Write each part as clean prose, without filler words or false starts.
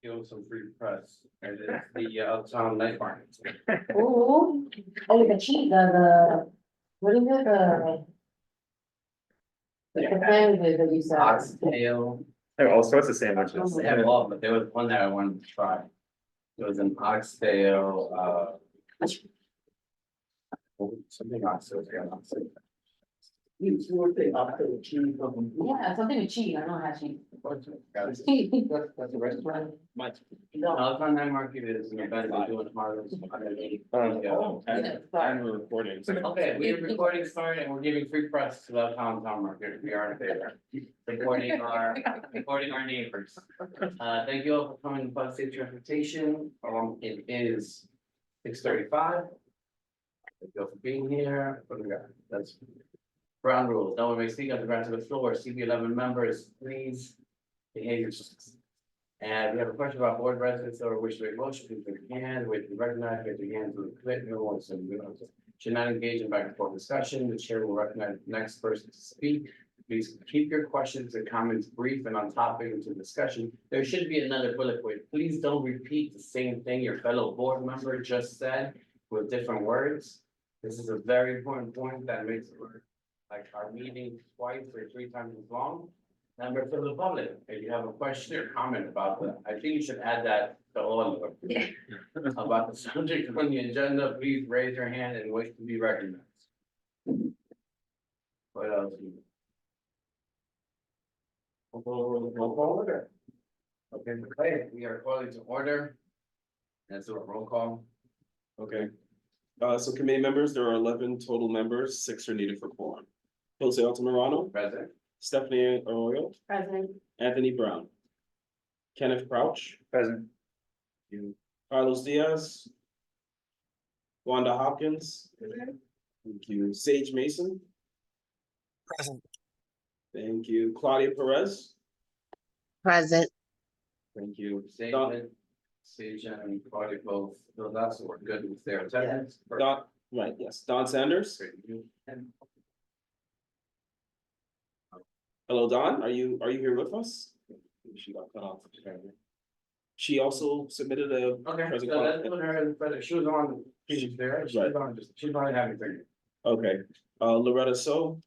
Give them some free press, and it's the Uptown Night Market. Ooh, oh, the cheese, what is it, the sandwiches that you said? Oxtail, There are all sorts of sandwiches. they have a lot, but there was one that I wanted to try. It was an oxtail, something oxtail, yeah, oxtail. Yeah, something with cheese, I know how cheese. That's the restaurant. Uptown Night Market is an event we're doing tomorrow. And we're recording. Okay, we have recording started and we're giving free press to the Uptown Market, we are in favor. Supporting our neighbors. Thank you all for coming to Bus Safe Transportation, it is 6:35. Thank you all for being here, what do we got? That's ground rules, no one may speak on the ground to the floor, CB11 members, please behave yourselves. And we have a question about board residents or wish to make a motion, please raise your hand, wait to be recognized, raise your hand to quit, no one, so we don't should not engage in back and forth discussion, the chair will recognize the next person to speak. Please keep your questions and comments brief and on topic into discussion. There should be another bullet point, please don't repeat the same thing your fellow board member just said with different words. This is a very important point that makes it work. Like our meeting twice or three times as long. Number for the public, if you have a question or comment about that, I think you should add that to all of them. About the subject on the agenda, please raise your hand and wait to be recognized. What else? Roll call order. Okay, we are calling to order. That's a roll call. Okay. So committee members, there are 11 total members, 6 are needed for quorum. Jose Altamirano, President. Stephanie Arroyo, President. Anthony Brown. Kenneth Crouch. Present. Carlos Diaz. Wanda Hopkins. Thank you. Sage Mason. Present. Thank you. Claudia Perez. Present. Thank you. Sage and Claudia both, so that's what we're good with their attendance. Don, right, yes. Don Sanders. Hello, Don. Are you here with us? She got cut off. She also submitted a. Okay, present so that's comment. what her, but she was on, she's there, she's Right. on, she's not having anything. Okay, Loretta So.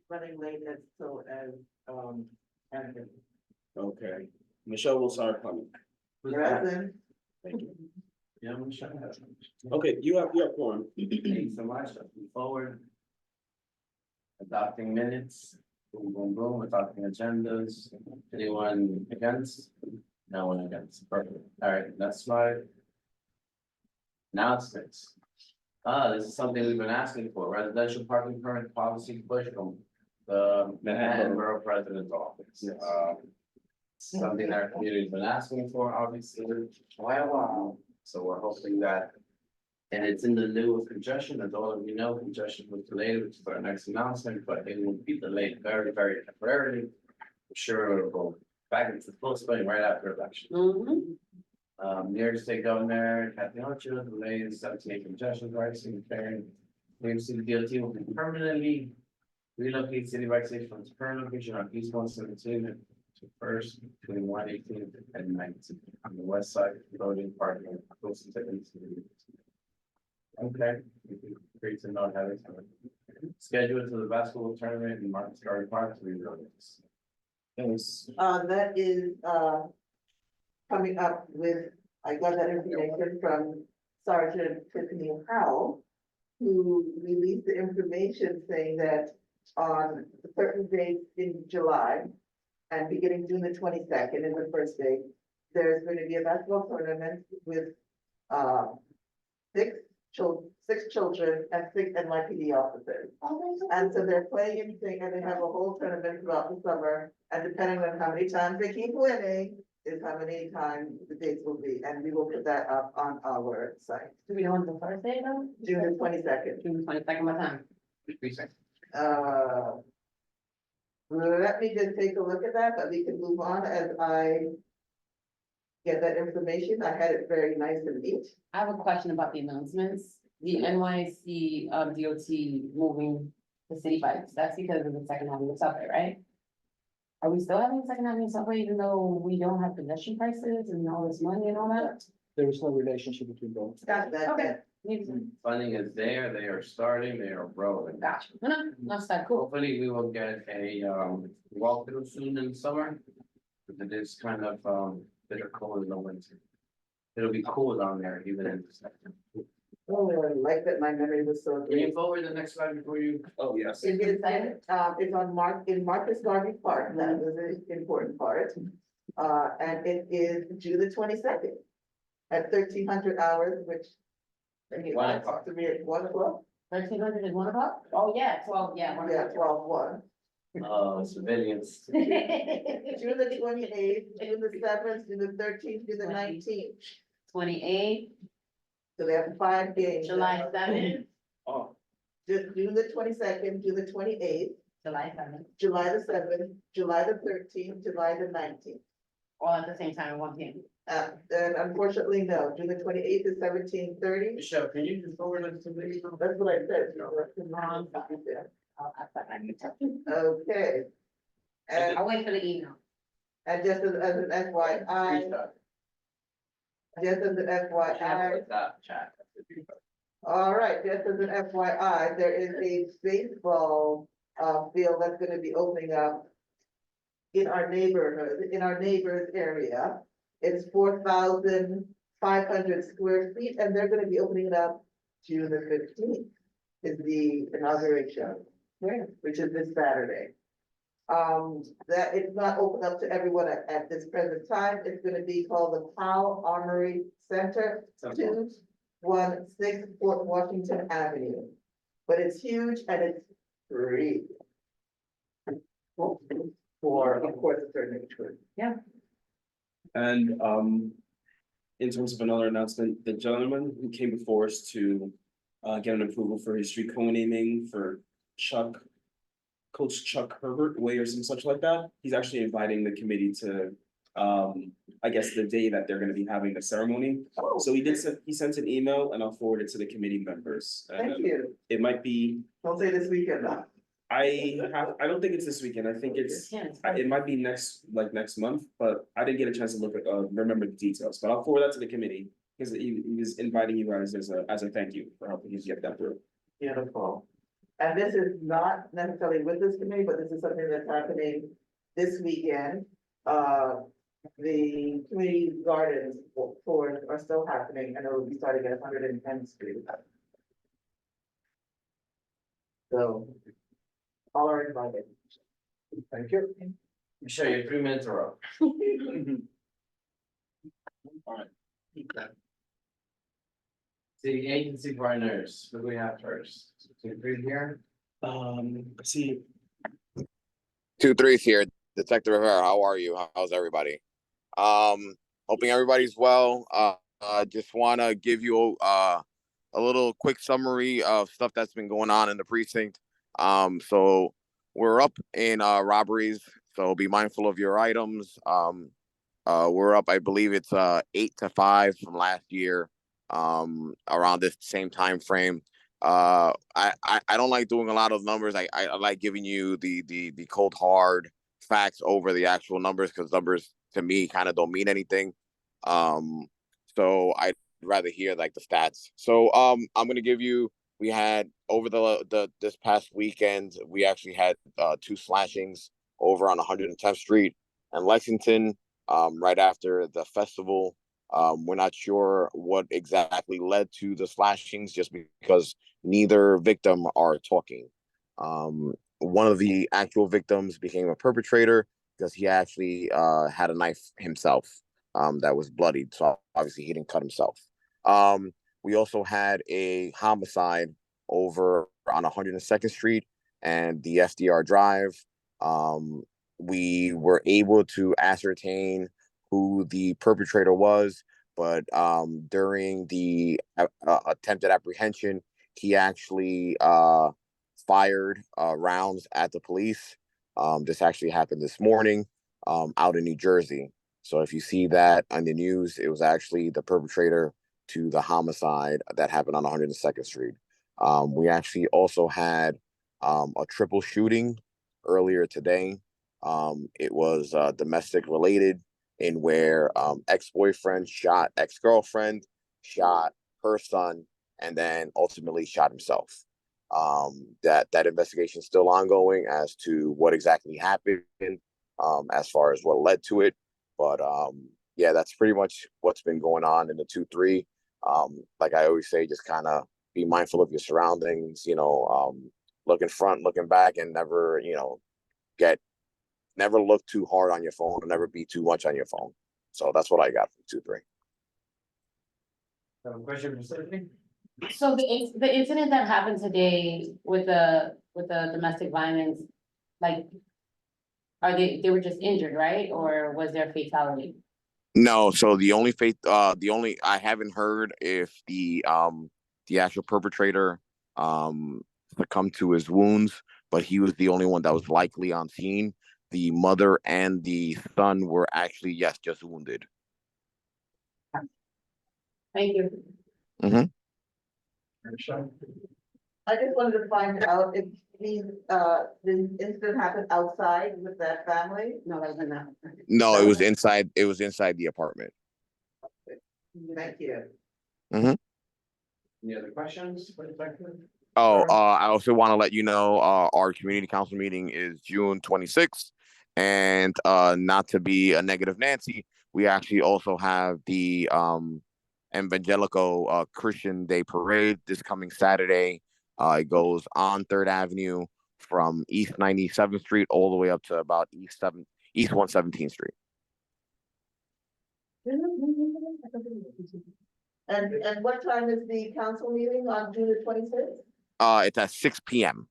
Running late as so as, and Okay, Michelle will start coming. present. Thank you. Yeah, I'm sure. Okay, you have quorum. Thank you so much, looking forward. Adopting minutes, boom, boom, boom, adopting agendas, anyone against? No one against, perfect, all right, next slide. Announcements. This is something we've been asking for, residential parking permit policy push from the Manhattan Borough President's Office. Yes. Something our community's been asking for, obviously, for a while, so we're hoping that. And it's in the lieu of congestion, as all of you know, congestion was delayed, which is our next announcement, but it will be delayed very, very temporarily. I'm sure it'll go back into full swing right after election. New York State Governor Kathy Hochul delays 17 congestion pricing declaring. New York City DOT will permanently relocate city bike station from its current location on East 117 to first between 118 and 19 on the west side, loading parking close to the east. Okay, great to know how it's going. Scheduled to the basketball tournament in Martin Scarry Park to be released. Thanks. That is, coming up with, I got that information from Sergeant Tiffany Howell, who released the information saying that on certain dates in July and beginning June the 22nd is the first day, there's going to be a basketball tournament with, six children and 6 NYPD officers. And so they're playing and thing, and they have a whole tournament throughout the summer, and depending on how many times they keep winning, is how many times the dates will be, and we will put that up on our site. Do we know when the first day though? June the 22nd. June 22nd, what time? Let me just take a look at that, but we can move on as I get that information. I had it very nice and neat. I have a question about the announcements. The NYC DOT moving the city bikes, that's because of the Second Avenue subway, right? Are we still having Second Avenue subway even though we don't have pedestrian prices and all this money and all that? There is no relationship between both. Got that, Okay. that. Funding is there, they are starting, they are growing. Gotcha, no, that's that cool. Hopefully, we will get a walkthrough soon in the summer. But it is kind of bitter cold in the winter. It'll be cool down there even in December. Oh, I like that my memory was so Can you great. forward the next slide before you? Oh, yes. It is, it's on in Marcus Garvey Park, that was an important part. And it is June the 22nd at 1300 hours, which. I mean, 1 I talked to me at 1:00, 1300 is 1 o'clock? Oh, yeah, 12, yeah. 1 yeah, o'clock. 12:01. Civilians. June the 28th, June the 7th, June the 13th, June the 19th. 28, So they have 5 games. July 7th, Oh, June the 22nd, June the 28th, July 7th, July the 7th, July the 13th, July the 19th. all at the same time at 1 p.m. And unfortunately, no, June the 28th is 17:30. Michelle, can you just forward it to me? That's what I said. I'll ask that when you tell. Okay. And, I'll wait for the email. and just as an FYI, just as an FYI, Chat. all right, just as an FYI, there is a baseball field that's gonna be opening up in our neighborhood, in our neighbor's area. It's 4,500 square feet, and they're gonna be opening it up June the 15th is the inauguration, which is this Saturday. That it's not open up to everyone at this present time. It's gonna be called the Powell Armory Center, 216 Fort Washington Avenue. But it's huge and it's free. For, of course, a certain age group. and in terms of another announcement, the gentleman who came before us to get an approval for his street co-naming for Coach Chuck Herbert Way or some such like that, he's actually inviting the committee to I guess the day that they're gonna be having the ceremony. So he sent an email and I'll forward it to the committee members. Thank you. It might be, Don't say this weekend though. I don't think it's this weekend, I think it's, it might be next month, but I didn't get a chance to look at, remember the details, but I'll forward that to the committee. Because he was inviting you guys as a thank you for helping us get that through. Beautiful. And this is not necessarily with this committee, but this is something that's happening this weekend. The community gardens for are still happening, and it will be starting at 110th Street. So, all are invited. Thank you. Michelle, your 3 minutes are up. City agency partners, what do we have first? So three here. Let's see, 2-3 here, Detective Rivera. How are you? How's everybody? Hoping everybody's well. Just want to give you a little quick summary of stuff that's been going on in the precinct. So we're up in robberies, so be mindful of your items. We're up, I believe it's 8 to 5 from last year, around this same time frame. I don't like doing a lot of numbers. I like giving you the cold hard facts over the actual numbers, because numbers to me kind of don't mean anything. So I'd rather hear like the stats. So I'm gonna give you, we had over this past weekend, we actually had 2 slashings over on 110th Street and Lexington, right after the festival. We're not sure what exactly led to the slashings, just because neither victim are talking. One of the actual victims became a perpetrator because he actually had a knife himself that was bloodied. So obviously he didn't cut himself. We also had a homicide over on 102nd Street and the FDR Drive. We were able to ascertain who the perpetrator was, but during the attempted apprehension, he actually fired rounds at the police. This actually happened this morning out in New Jersey. So if you see that on the news, it was actually the perpetrator to the homicide that happened on 102nd Street. We actually also had a triple shooting earlier today. It was domestic related, in where ex-boyfriend shot ex-girlfriend, shot her son, and then ultimately shot himself. That investigation is still ongoing as to what exactly happened, as far as what led to it. But yeah, that's pretty much what's been going on in the 2-3. Like I always say, just kind of be mindful of your surroundings, looking front, looking back, and never, never look too hard on your phone, and never be too much on your phone. So that's what I got from 2-3. Question for Stephanie? So the incident that happened today with the domestic violence, like, are they were just injured, right? Or was there fatality? No, so I haven't heard if the actual perpetrator succumbed to his wounds, but he was the only one that was likely on scene. The mother and the son were actually, yes, just wounded. Thank you. Mm-hmm. I just wanted to find out if the incident happened outside with that family. No, that was enough. No, it was inside. It was inside the apartment. Thank you. Mm-hmm. Any other questions? Oh, I also want to let you know, our community council meeting is June 26th, and not to be a negative Nancy, we actually also have the Evangelical Christian Day Parade this coming Saturday. It goes on 3rd Avenue from East 97th Street all the way up to about East 117th Street. And what time is the council meeting on June the 26th? It's at 6 p.m.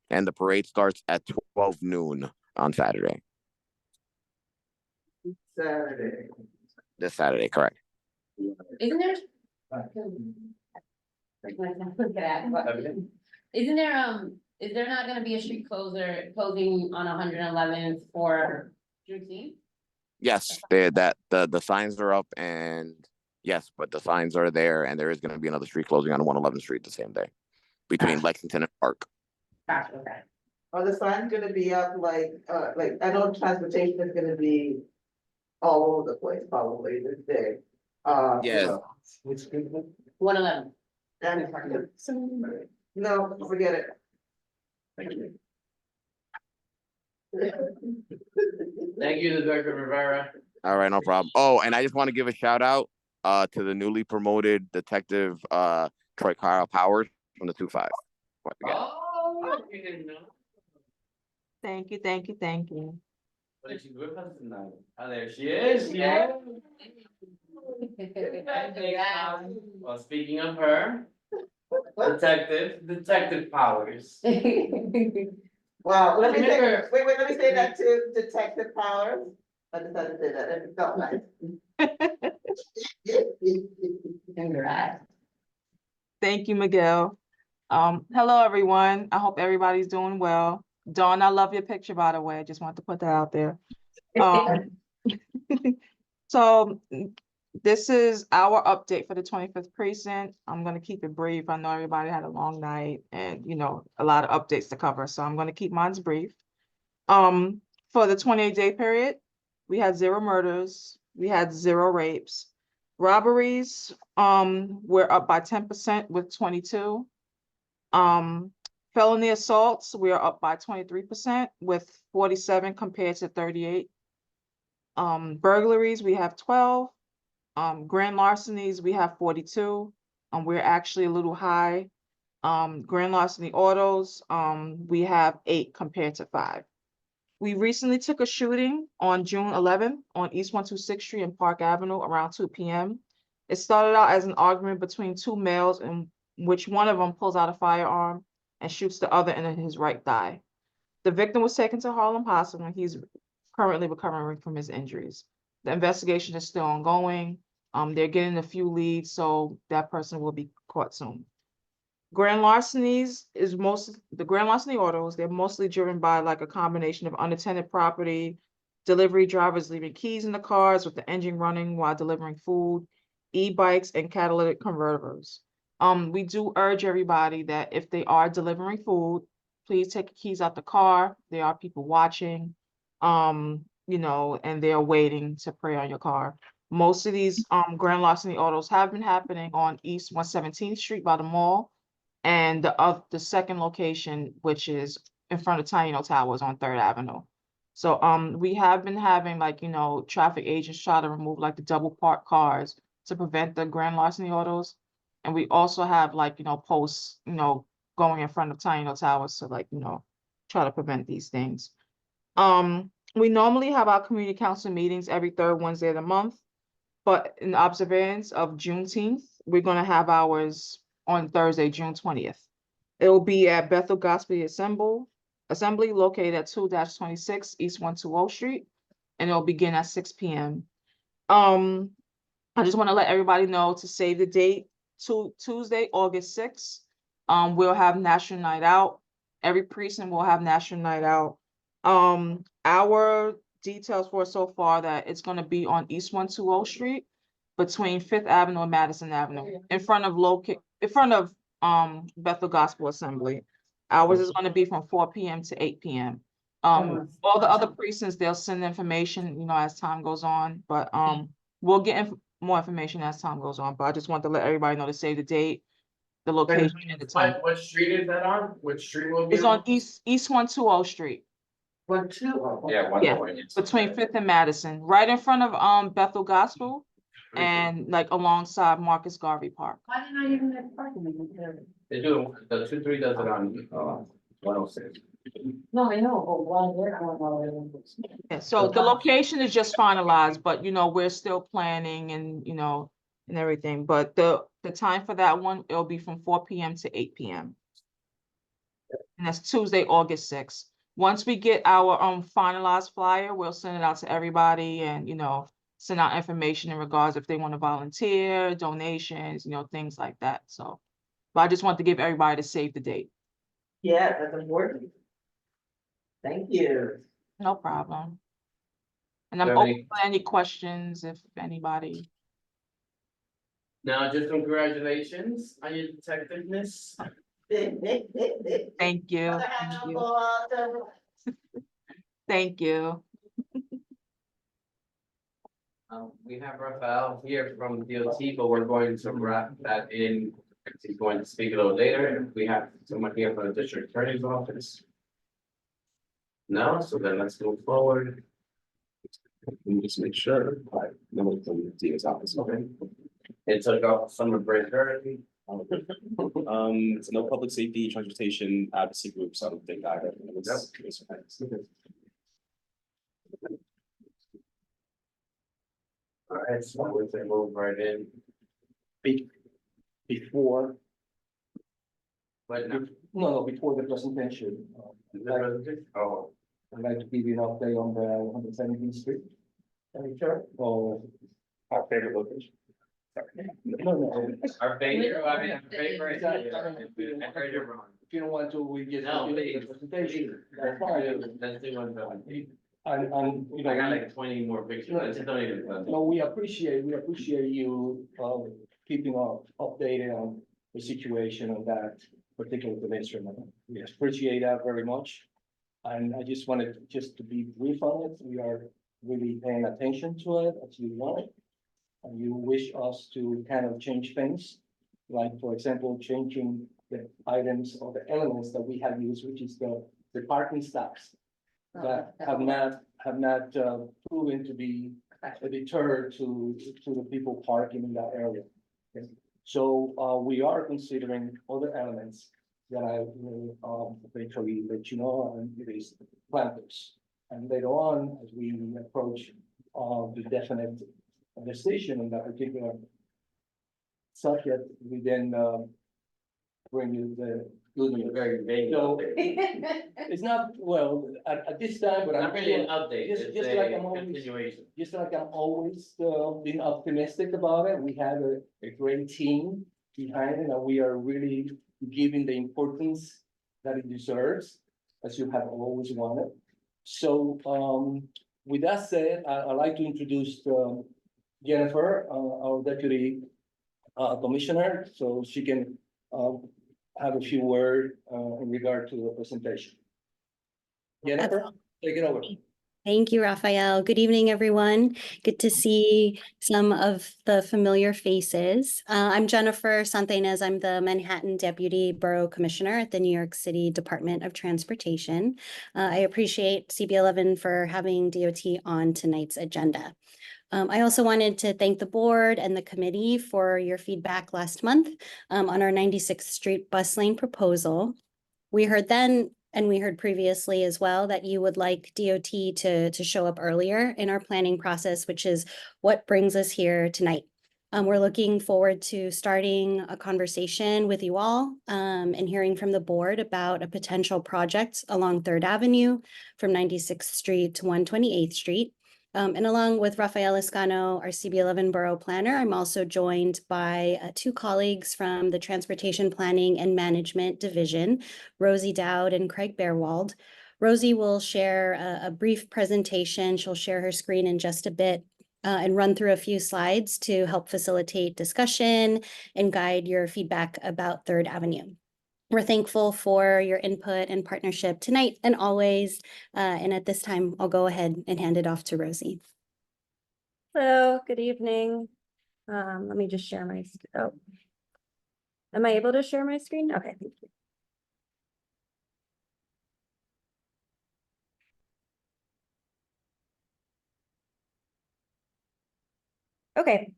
and the parade starts at 12 noon on Saturday. Saturday. This Saturday, correct? Isn't there? Isn't there, is there not gonna be a street closing on 111th for Juneteenth? Yes, the signs are up, and yes, but the signs are there, and there is going to be another street closing on 111th Street the same day between Lexington and Park. Gotcha, okay. Are the signs gonna be up like I know transportation is gonna be all over the place probably this day. Yeah. Which street? 111. And no, forget it. Thank you, Director Rivera. All right, no problem. Oh, and I just want to give a shout out to the newly promoted detective Troy Kyle Powers from the 2-5. Oh, you didn't know. Thank you, thank you, thank you. What is she with us tonight? Oh, there she is. Yeah. Well, speaking of her, Detective Powers. Wow, let me say, Remember- wait, let me say that to Detective Powers. I just had to say that, it felt nice. Congrats. Thank you, Miguel. Hello, everyone. I hope everybody's doing well. Dawn, I love your picture, by the way. I just want to put that out there. So this is our update for the 25th precinct. I'm going to keep it brief. I know everybody had a long night and, a lot of updates to cover. So I'm going to keep mine brief. For the 28-day period, we had 0 murders. We had 0 rapes. Robberies, we're up by 10% with 22. Felony assaults, we are up by 23% with 47 compared to 38. Burglaries, we have 12. Grand larcenies, we have 42. We're actually a little high. Grand larceny autos, we have 8 compared to 5. We recently took a shooting on June 11th on East 126th Street and Park Avenue around 2 p.m. It started out as an argument between 2 males in which one of them pulls out a firearm and shoots the other in his right thigh. The victim was taken to Harlem Hospital and he's currently recovering from his injuries. The investigation is still ongoing. They're getting a few leads, so that person will be caught soon. Grand larcenies the grand larceny autos, they're mostly driven by like a combination of unattended property, delivery drivers leaving keys in the cars with the engine running while delivering food, e-bikes and catalytic converters. We do urge everybody that if they are delivering food, please take your keys out the car. There are people watching, you know, and they're waiting to pray on your car. Most of these grand larceny autos have been happening on East 117th Street by the mall. And the second location, which is in front of Taino Towers on Third Avenue. So we have been having, like, you know, traffic agents try to remove like the double parked cars to prevent the grand larceny autos. And we also have, like, you know, posts, you know, going in front of Taino Towers to, like, you know, try to prevent these things. We normally have our community council meetings every third Wednesday of the month. But in observance of Juneteenth, we're gonna have ours on Thursday, June 20th. It will be at Bethel Gospel Assembly located at 2-26 East 120 Street, and it'll begin at 6 p.m. I just want to let everybody know to save the date to Tuesday, August 6th. We'll have National Night Out. Every precinct will have National Night Out. Our details for so far that it's going to be on East 120 Street between 5th Avenue and Madison Avenue in front of Bethel Gospel Assembly. Ours is going to be from 4 p.m. to 8 p.m. All the other precincts, they'll send information, you know, as time goes on, but we'll get more information as time goes on. But I just want to let everybody know to save the date, the location, and the time. What street is that on? Which street will be? It's on East 120 Street. 1-2. Yeah, one Yeah, point. between 5th and Madison, right in front of Bethel Gospel and like alongside Marcus Garvey Park. Why didn't I even have parking? They do, the 2-3 does it on 106. No, I know, but why they're going all the way? Yeah, so the location is just finalized, but you know, we're still planning and, you know, and everything, but the time for that one, it'll be from 4 p.m. to 8 p.m. And that's Tuesday, August 6th. Once we get our finalized flyer, we'll send it out to everybody and, you know, send out information in regards if they want to volunteer, donations, you know, things like that. So, but I just want to give everybody to save the date. Yeah, that's important. Thank you. No problem. And I'm So open for any questions if anybody. Now, just congratulations on your detectiveness. Thank you. Thank you. Thank you. We have Rafael here from DOT, but we're going to wrap that in. He's going to speak a little later. We have someone here from the district attorney's office. No, so then let's move forward. Let me just make sure. No one from the DA's office. Okay. It took off summer break early. It's no public safety, transportation, advocacy groups, I don't think either. All right, so we can move right in. Before, But no. no, before the presentation, Oh, I'd like to give you an update on the 117th Street. Any chart or our favorite location? No. our favorite, I mean, our favorite. I heard you wrong. If you don't want to, we just No, do the please. presentation. That's fine. Let's do one. And, you I got know, like 20 more pictures. I just don't even. no, we appreciate you, keeping up, updated on the situation on that particular instrument. We appreciate that very much. And I just wanted just to be brief on it. We are really paying attention to it as you want it. And you wish us to kind of change things, like, for example, changing the items or the elements that we have used, which is the parking stops that have not proven to be a deter to the people parking in that area. Okay. So we are considering other elements that I will eventually let you know, and it is planters. And later on, as we approach the definite decision on that particular subject, we then bring you the good news. Very vague. So update. it's not, well, at this time, but I'm Not really an update, Just- it's just a like I'm always- continuation. just like I'm always been optimistic about it. We have a great team behind it, and we are really giving the importance that it deserves, as you have always wanted. So with that said, I'd like to introduce Jennifer, our deputy commissioner, so she can have a few words in regard to the presentation. Jennifer, take it over. Thank you, Raphael. Good evening, everyone. Good to see some of the familiar faces. I'm Jennifer Santenaz. I'm the Manhattan Deputy Borough Commissioner at the New York City Department of Transportation. I appreciate CB11 for having DOT on tonight's agenda. I also wanted to thank the board and the committee for your feedback last month on our 96th Street bus lane proposal. We heard then, and we heard previously as well, that you would like DOT to show up earlier in our planning process, which is what brings us here tonight. We're looking forward to starting a conversation with you all and hearing from the board about a potential project along 3rd Avenue from 96th Street to 128th Street. And along with Rafael Escano, our CB11 Borough Planner, I'm also joined by 2 colleagues from the Transportation Planning and Management Division, Rosie Dowd and Craig Bearwald. Rosie will share a brief presentation. She'll share her screen in just a bit and run through a few slides to help facilitate discussion and guide your feedback about 3rd Avenue. We're thankful for your input and partnership tonight and always. And at this time, I'll go ahead and hand it off to Rosie. Hello, good evening. Let me just share my, oh. Am I able to share my screen? Okay, thank you. Okay,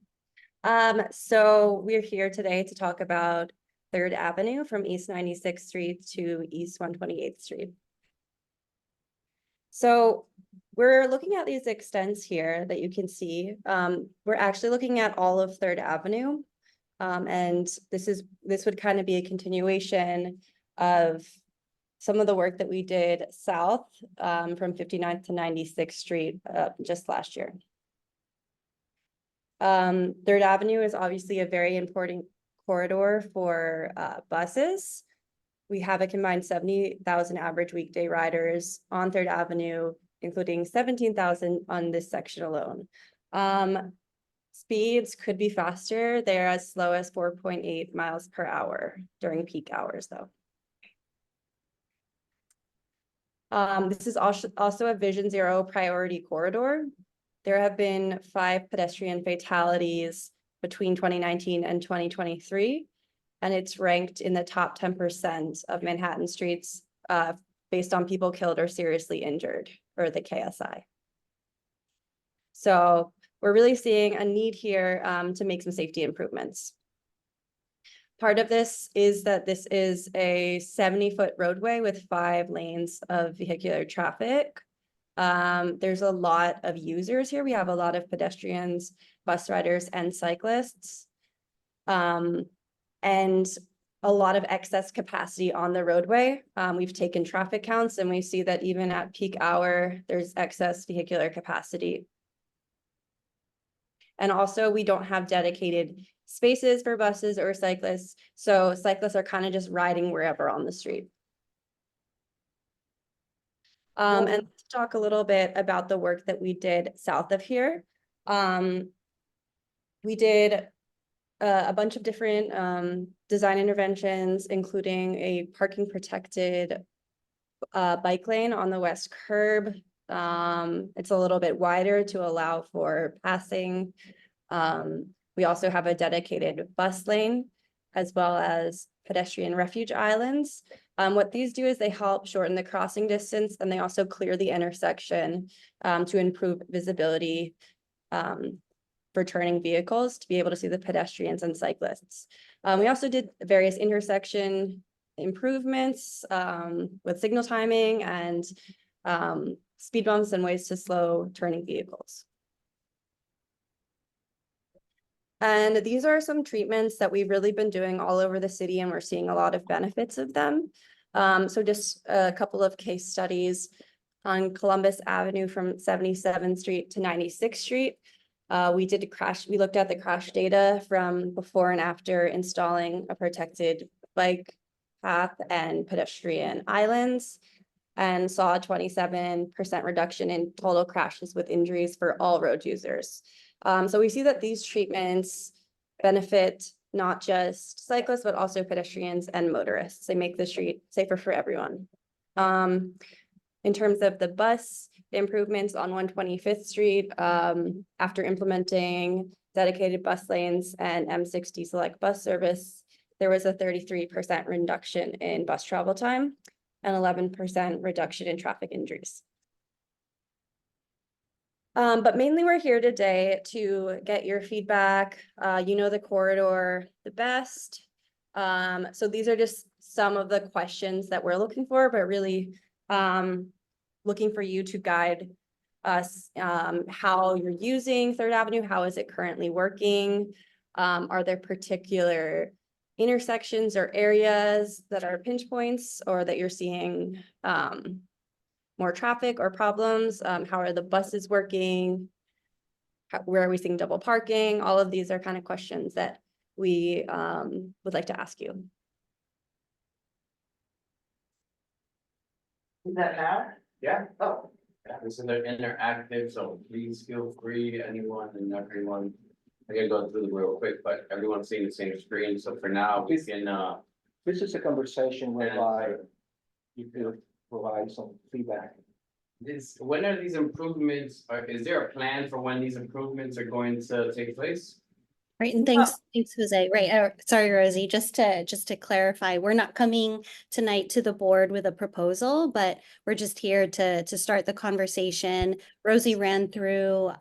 so we're here today to talk about 3rd Avenue from East 96th Street to East 128th Street. So we're looking at these extents here that you can see. We're actually looking at all of 3rd Avenue. And this would kind of be a continuation of some of the work that we did south from 59th to 96th Street just last year. 3rd Avenue is obviously a very important corridor for buses. We have a combined 70,000 average weekday riders on 3rd Avenue, including 17,000 on this section alone. Speeds could be faster. They're as slow as 4.8 miles per hour during peak hours, though. This is also a Vision Zero priority corridor. There have been 5 pedestrian fatalities between 2019 and 2023, and it's ranked in the top 10% of Manhattan streets based on people killed or seriously injured, or the KSI. So we're really seeing a need here to make some safety improvements. Part of this is that this is a 70-foot roadway with 5 lanes of vehicular traffic. There's a lot of users here. We have a lot of pedestrians, bus riders, and cyclists. And a lot of excess capacity on the roadway. We've taken traffic counts and we see that even at peak hour, there's excess vehicular capacity. And also we don't have dedicated spaces for buses or cyclists. So cyclists are kind of just riding wherever on the street. And to talk a little bit about the work that we did south of here. We did a bunch of different design interventions, including a parking protected bike lane on the west curb. It's a little bit wider to allow for passing. We also have a dedicated bus lane, as well as pedestrian refuge islands. What these do is they help shorten the crossing distance, and they also clear the intersection to improve visibility for turning vehicles to be able to see the pedestrians and cyclists. We also did various intersection improvements with signal timing and speed bumps and ways to slow turning vehicles. And these are some treatments that we've really been doing all over the city, and we're seeing a lot of benefits of them. So just a couple of case studies on Columbus Avenue from 77th Street to 96th Street. We looked at the crash data from before and after installing a protected bike path and pedestrian islands, and saw a 27% reduction in total crashes with injuries for all road users. So we see that these treatments benefit not just cyclists, but also pedestrians and motorists. They make the street safer for everyone. In terms of the bus improvements on 125th Street, after implementing dedicated bus lanes and M60 select bus service, there was a 33% reduction in bus travel time and 11% reduction in traffic injuries. But mainly we're here today to get your feedback. You know the corridor the best. So these are just some of the questions that we're looking for, but really looking for you to guide us how you're using Third Avenue, how is it currently working? Are there particular intersections or areas that are pinch points or that you're seeing more traffic or problems? How are the buses working? Where are we seeing double parking? All of these are kind of questions that we would like to ask you. Is that now? Yeah. Oh, Yeah, this is interactive, so please feel free, anyone and everyone. I can go through them real quick, but everyone's seeing the same screen, so for now, we can, This is a conversation whereby you could provide some feedback. when are these improvements, is there a plan for when these improvements are going to take place? Right, and thanks, Jose. Right, sorry, Rosie, just to clarify, we're not coming tonight to the board with a proposal, but we're just here to start the conversation. Rosie ran through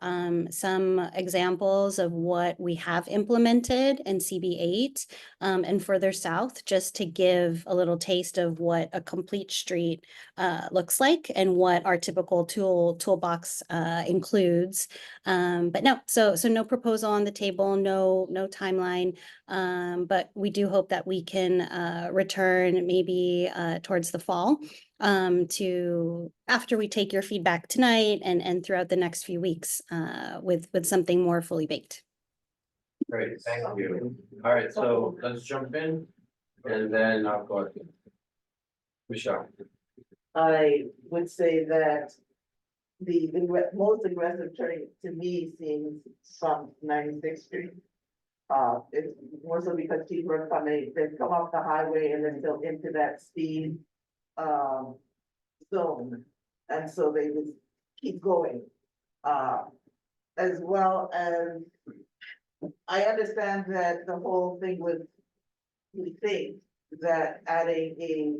some examples of what we have implemented in CB8 and further south, just to give a little taste of what a complete street looks like and what our typical toolbox includes. But no, so no proposal on the table, no timeline, but we do hope that we can return maybe towards the fall to after we take your feedback tonight and throughout the next few weeks with something more fully baked. Great, thank you. All right, so let's jump in and then I'll go ahead. Michelle. I would say that the most aggressive turning to me seems from 96th Street. It's more so because people are coming, they've come off the highway and then go into that speed zone. And so they just keep going. As well as, I understand that the whole thing with, we think that adding a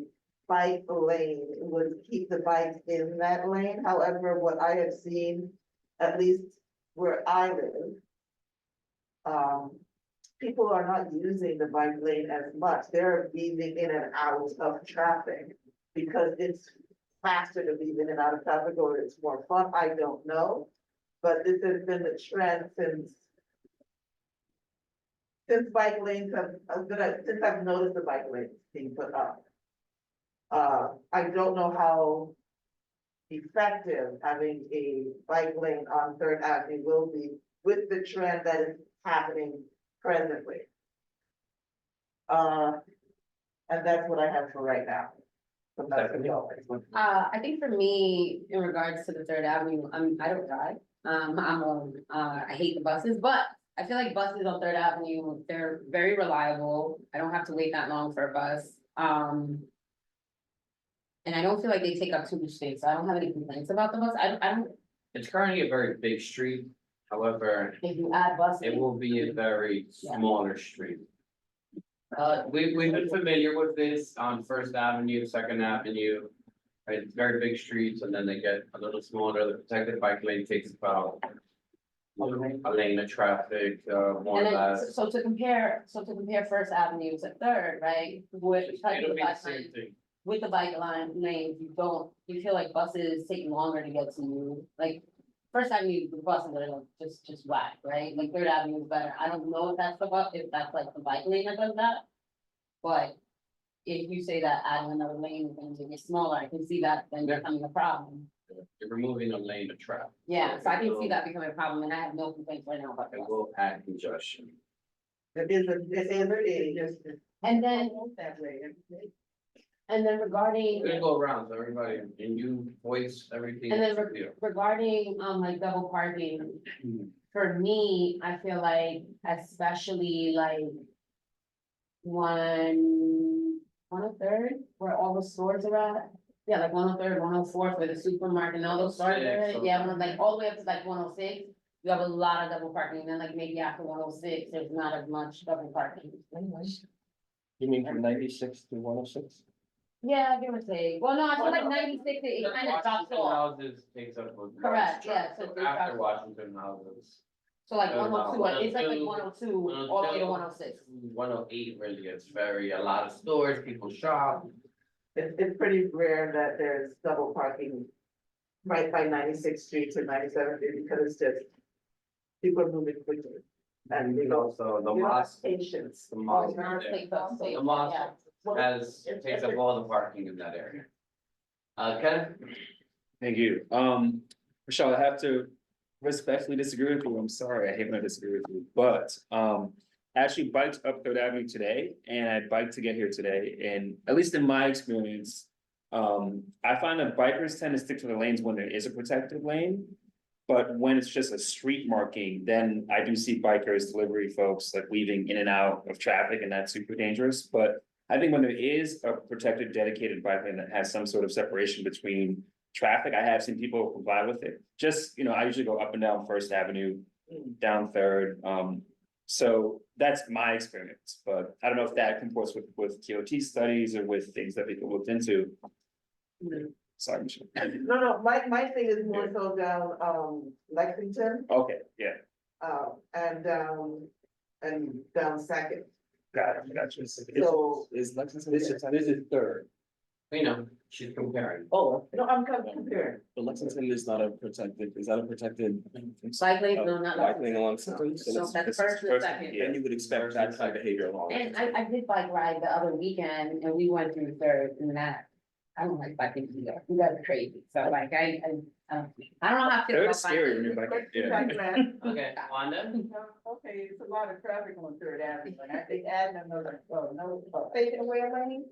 bike lane would keep the bikes in that lane. However, what I have seen, at least where I live, people are not using the bike lane as much. They're weaving in and out of traffic because it's faster to weave in and out of traffic, or it's more fun. I don't know. But this has been the trend since bike lanes have, since I've noticed the bike lanes being put up. I don't know how effective having a bike lane on Third Avenue will be with the trend that is happening presently. And that's what I have for right now. I think for me, in regards to the Third Avenue, I don't drive. I hate the buses, but I feel like buses on Third Avenue, they're very reliable. I don't have to wait that long for a bus. And I don't feel like they take up too much space. So I don't have any complaints about the bus. I don't, It's currently a very big street, however, if you add buses. it will be a very smaller street. We've been familiar with this on First Avenue, Second Avenue. Right, it's very big streets and then they get a little smaller. The protected bike lane takes about a lane of traffic, more And or then, less. so to compare First Avenue to Third, right? With It'll be the same lane, thing. with the bike lanes, you feel like buses take longer to get to you, like. First Avenue, the buses are like just whack, right? Like Third Avenue is better. I don't know if that's like the bike lane that does that. But if you say that adding another lane is gonna make it smaller, I can see that then becoming a problem. You're removing a lane of traffic. Yeah, so I can see that becoming a problem and I have no complaints right now about It that. will add congestion. It is And then regarding. We're gonna go around, so everybody, and you voice everything. And then you regarding, like double parking, for me, I feel like especially like 103rd, where all the stores are at. Yeah, like 103rd, 104th, where the supermarket and all those stores are, yeah, like all the way up to like 106. You have a lot of double parking, and then like maybe after 106, there's not as much double parking. You mean from 96 to 106? Yeah, give or take, well, no, I feel like 96, it kind of drops Washington off, Houses takes up. most of the Correct, yeah, traffic. so it After drops off. Washington Houses. So like So about 102, it's like 102, 102, all the way to 106. 108 really, it's very, a lot of stores, people shop. It's pretty rare that there's double parking right by 96th Street to 97th Street because it's just people are moving quickly. And you know, So the you don't have mosque, patience. the mosque, Now it's like the same, the mosque yeah. has, takes up all the parking in that area. Ken? Thank you. Rochelle, I have to respectfully disagree with you. I'm sorry. I hate when I disagree with you, but, I actually biked up Third Avenue today and I biked to get here today. And at least in my experience, I find that bikers tend to stick to the lanes when there is a protected lane. But when it's just a street marking, then I do see bikers, delivery folks like weaving in and out of traffic, and that's super dangerous. But I think when there is a protected, dedicated bike lane that has some sort of separation between traffic, I have seen people comply with it. Just, I usually go up and down First Avenue, down Third. So that's my experience, but I don't know if that comports with TOT studies or with things that people looked into. Sorry, Michelle. No, my thing is more so down, Lexington, Okay, yeah, and down Sackett. got it, gotcha. So- Is Lexington? This is third. She's comparing. Oh, No, I'm comparing. But Lexington is not a protected, is that a protected? Bike lanes, no, not Bike Lexington. lane along Lexington? No, that's first and second. Then you would expect that kind of behavior along. And I did bike ride the other weekend and we went through Third and that, I don't like biking either, you guys are crazy, so like I don't know how I feel Third about is scary when biking. you're biking, yeah. Okay, Wanda? Okay, it's a lot of traffic on Third Avenue, and I think adding another, taking away a lane.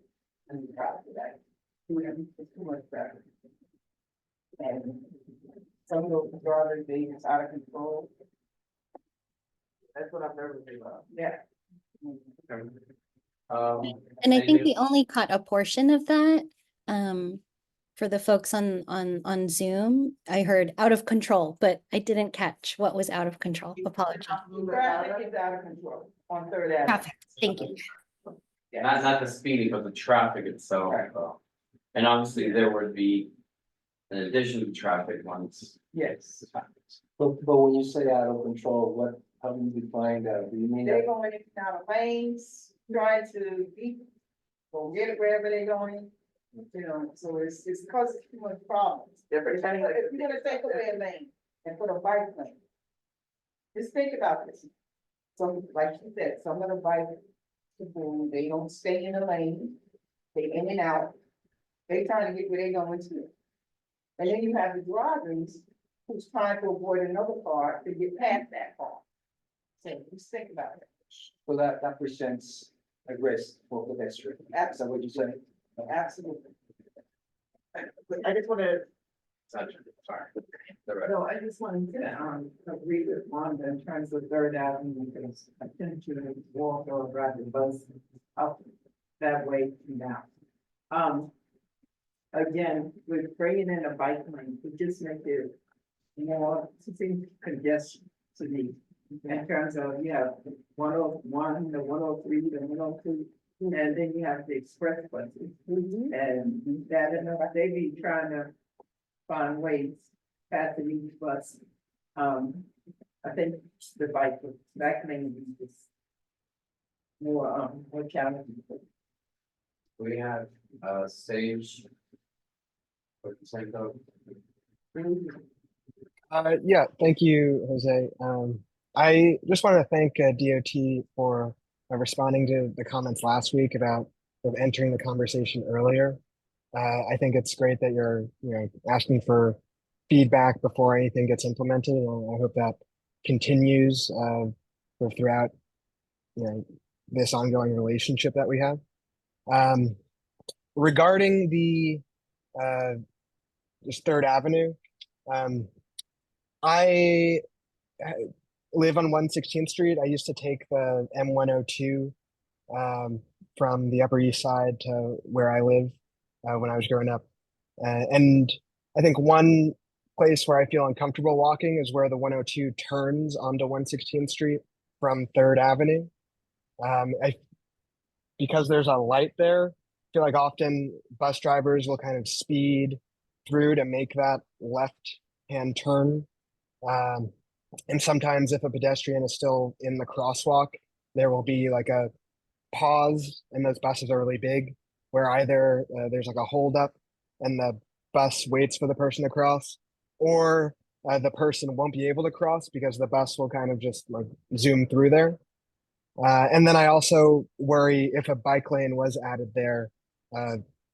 And traffic, right? It's too much traffic. And some of those drivers, they just out of control. That's what I'm nervous about. Yeah. And I thank think you. we only caught a portion of that. For the folks on Zoom, I heard out of control, but I didn't catch what was out of control. Apologies. Traffic is out of control on Third Avenue. Traffic, thank you. Not the speeding, but the traffic itself. And obviously there would be, in addition to traffic once. Yes. but when you say out of control, how do you define that? Do you mean They're that? going in and out of lanes, trying to eat, or get it wherever they're going. So it's causing too much problems. If you're gonna take away a lane and put a bike lane. Just think about this. Some, like you said, some of the bike people, they don't stay in the lane, they in and out. They trying to get where they going to. And then you have the drivers who's trying to avoid another car to get past that car. So just think about it. So that presents a risk for pedestrians. Is that what you say? Absolutely. I just wanna, Sorry. no, I just wanted to, agree with Wanda in terms of Third Avenue, because I tend to walk or ride the bus up that way now. Again, with bringing in a bike lane, it just makes it more, something congestion to me. In terms of, you have 101, the 103, the 102, and then you have the express buses. And that, they be trying to find ways past each bus. I think the bike lane is more challenging. We have, Sage. Yeah, thank you, Jose. I just want to thank DOT for responding to the comments last week about entering the conversation earlier. I think it's great that you're asking for feedback before anything gets implemented, and I hope that continues throughout this ongoing relationship that we have. Regarding the just Third Avenue, I live on 116th Street. I used to take the M102 from the Upper East Side to where I live when I was growing up. And I think one place where I feel uncomfortable walking is where the 102 turns onto 116th Street from 3rd Avenue. Because there's a light there, I feel like often bus drivers will kind of speed through to make that left-hand turn. And sometimes if a pedestrian is still in the crosswalk, there will be like a pause, and those buses are really big, where either there's like a holdup and the bus waits for the person to cross, or the person won't be able to cross because the bus will kind of just like zoom through there. And then I also worry if a bike lane was added there,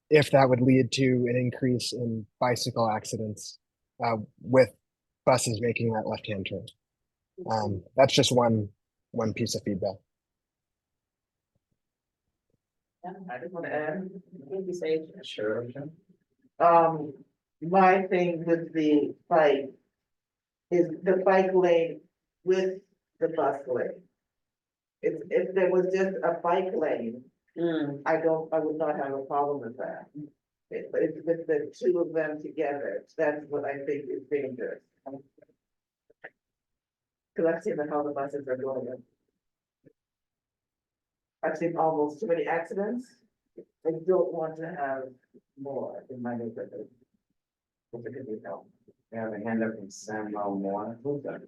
if that would lead to an increase in bicycle accidents with buses making that left-hand turn. That's just one piece of feedback. I just want to add, thank you, Sage. Sure. My thing with the bike is the bike lane with the bus lane. If there was just a bike lane, I would not have a problem with that. But it's with the two of them together, that's what I think is dangerous. Cause I've seen how the buses are doing it. I've seen almost too many accidents. I don't want to have more in my neighborhood. If it could be helped. We have a hand up from Samuel Moore. Who's that?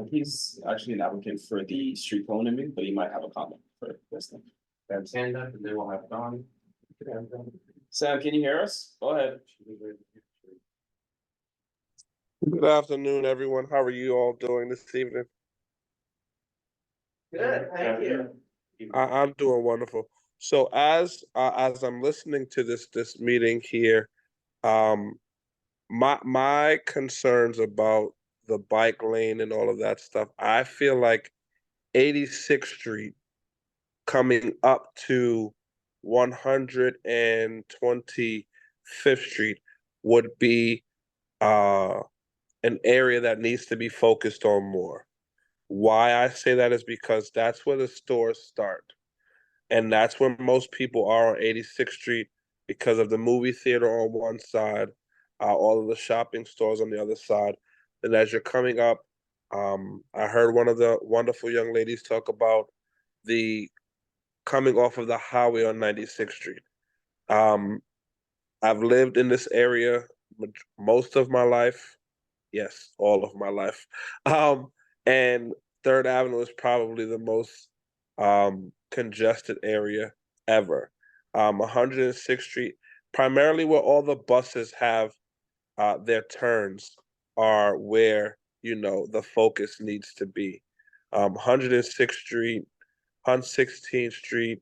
He's actually an applicant for the street cloning, but he might have a comment for this thing. We have his hand up, and then we'll have Dawn. Sam, can you hear us? Go ahead. Good afternoon, everyone. How are you all doing this evening? Good, thank you. I'm doing wonderful. So as I'm listening to this meeting here, my concerns about the bike lane and all of that stuff, I feel like 86th Street coming up to 125th Street would be an area that needs to be focused on more. Why I say that is because that's where the stores start. And that's where most people are on 86th Street because of the movie theater on one side, all of the shopping stores on the other side. And as you're coming up, I heard one of the wonderful young ladies talk about the coming off of the highway on 96th Street. I've lived in this area most of my life. Yes, all of my life. And 3rd Avenue is probably the most congested area ever. 106th Street, primarily where all the buses have their turns, are where, the focus needs to be. 106th Street, 116th Street,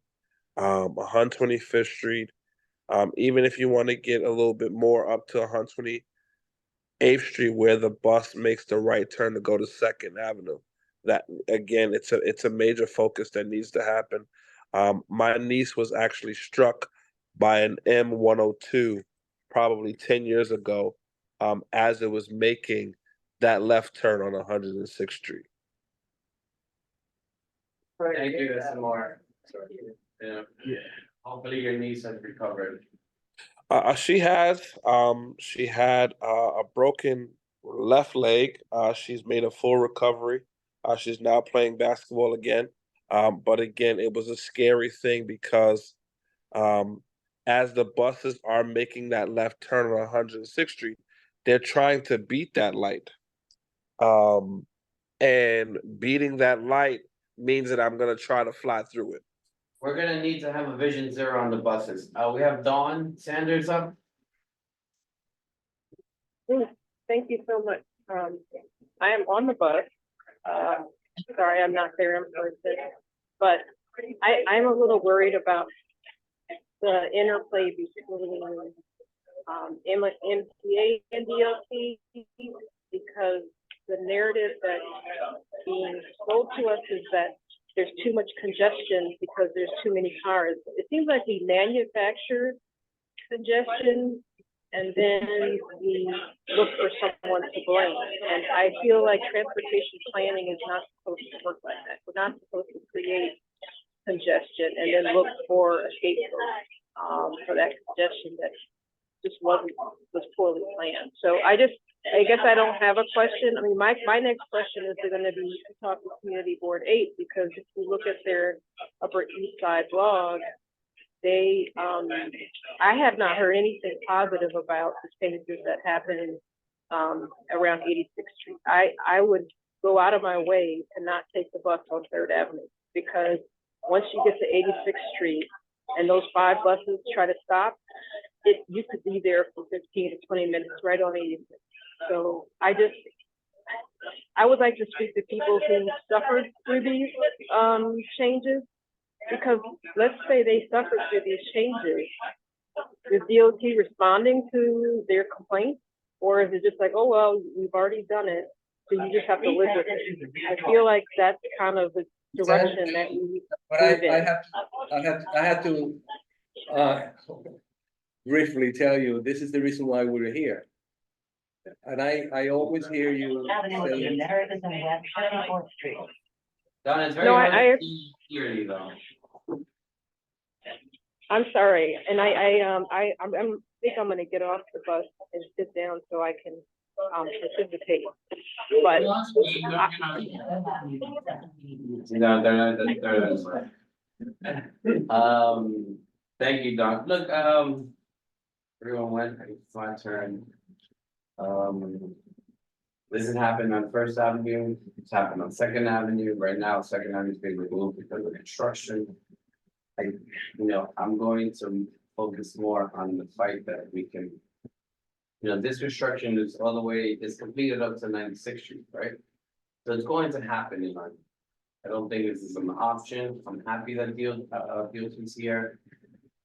125th Street. Even if you want to get a little bit more up to 128th Street, where the bus makes the right turn to go to 2nd Avenue. That again, it's a major focus that needs to happen. My niece was actually struck by an M102 probably 10 years ago, as it was making that left turn on 106th Street. Thank you, Mr. Moore. Yeah. Hopefully your niece has recovered. She had a broken left leg. She's made a full recovery. She's now playing basketball again. But again, it was a scary thing because as the buses are making that left turn on 106th Street, they're trying to beat that light. And beating that light means that I'm gonna try to fly through it. We're gonna need to have a vision zero on the buses. We have Dawn Sanders up. Thank you so much. I am on the bus. Sorry, I'm not there in person, but I'm a little worried about the interplay between MTA and DOT, because the narrative that's being sold to us is that there's too much congestion because there's too many cars. It seems like we manufacture congestion and then we look for someone to blame. And I feel like transportation planning is not supposed to work like that. We're not supposed to create congestion and then look for a scapegoat, for that congestion that just was poorly planned. So I guess I don't have a question. I mean, my next question is gonna be to talk to Community Board 8, because if you look at their Upper East Side blog, they, I have not heard anything positive about the changes that happened, around 86th Street. I would go out of my way to not take the bus on 3rd Avenue, because once you get to 86th Street and those 5 buses try to stop, you could be there for 15 to 20 minutes right on 86. So I would like to speak to people who suffered through these changes, because let's say they suffered through these changes. Is DOT responding to their complaints, or is it just like, oh well, we've already done it, so you just have to live with it? I feel like that's kind of the direction that we. But I have to briefly tell you, this is the reason why we're here. And I always hear you say, Don, it's very No, hard I to hear you though. I'm sorry, and I think I'm gonna get off the bus and sit down so I can participate. But No, they're not. Thank you, Don. Look, everyone went, it's my turn. This has happened on First Avenue, it's happened on Second Avenue, right now, Second Avenue is being removed because of construction. I'm going to focus more on the fight that we can. This construction is all the way, is completed up to 96th Street, right? So it's going to happen in London. I don't think this is an option. I'm happy that DOT's here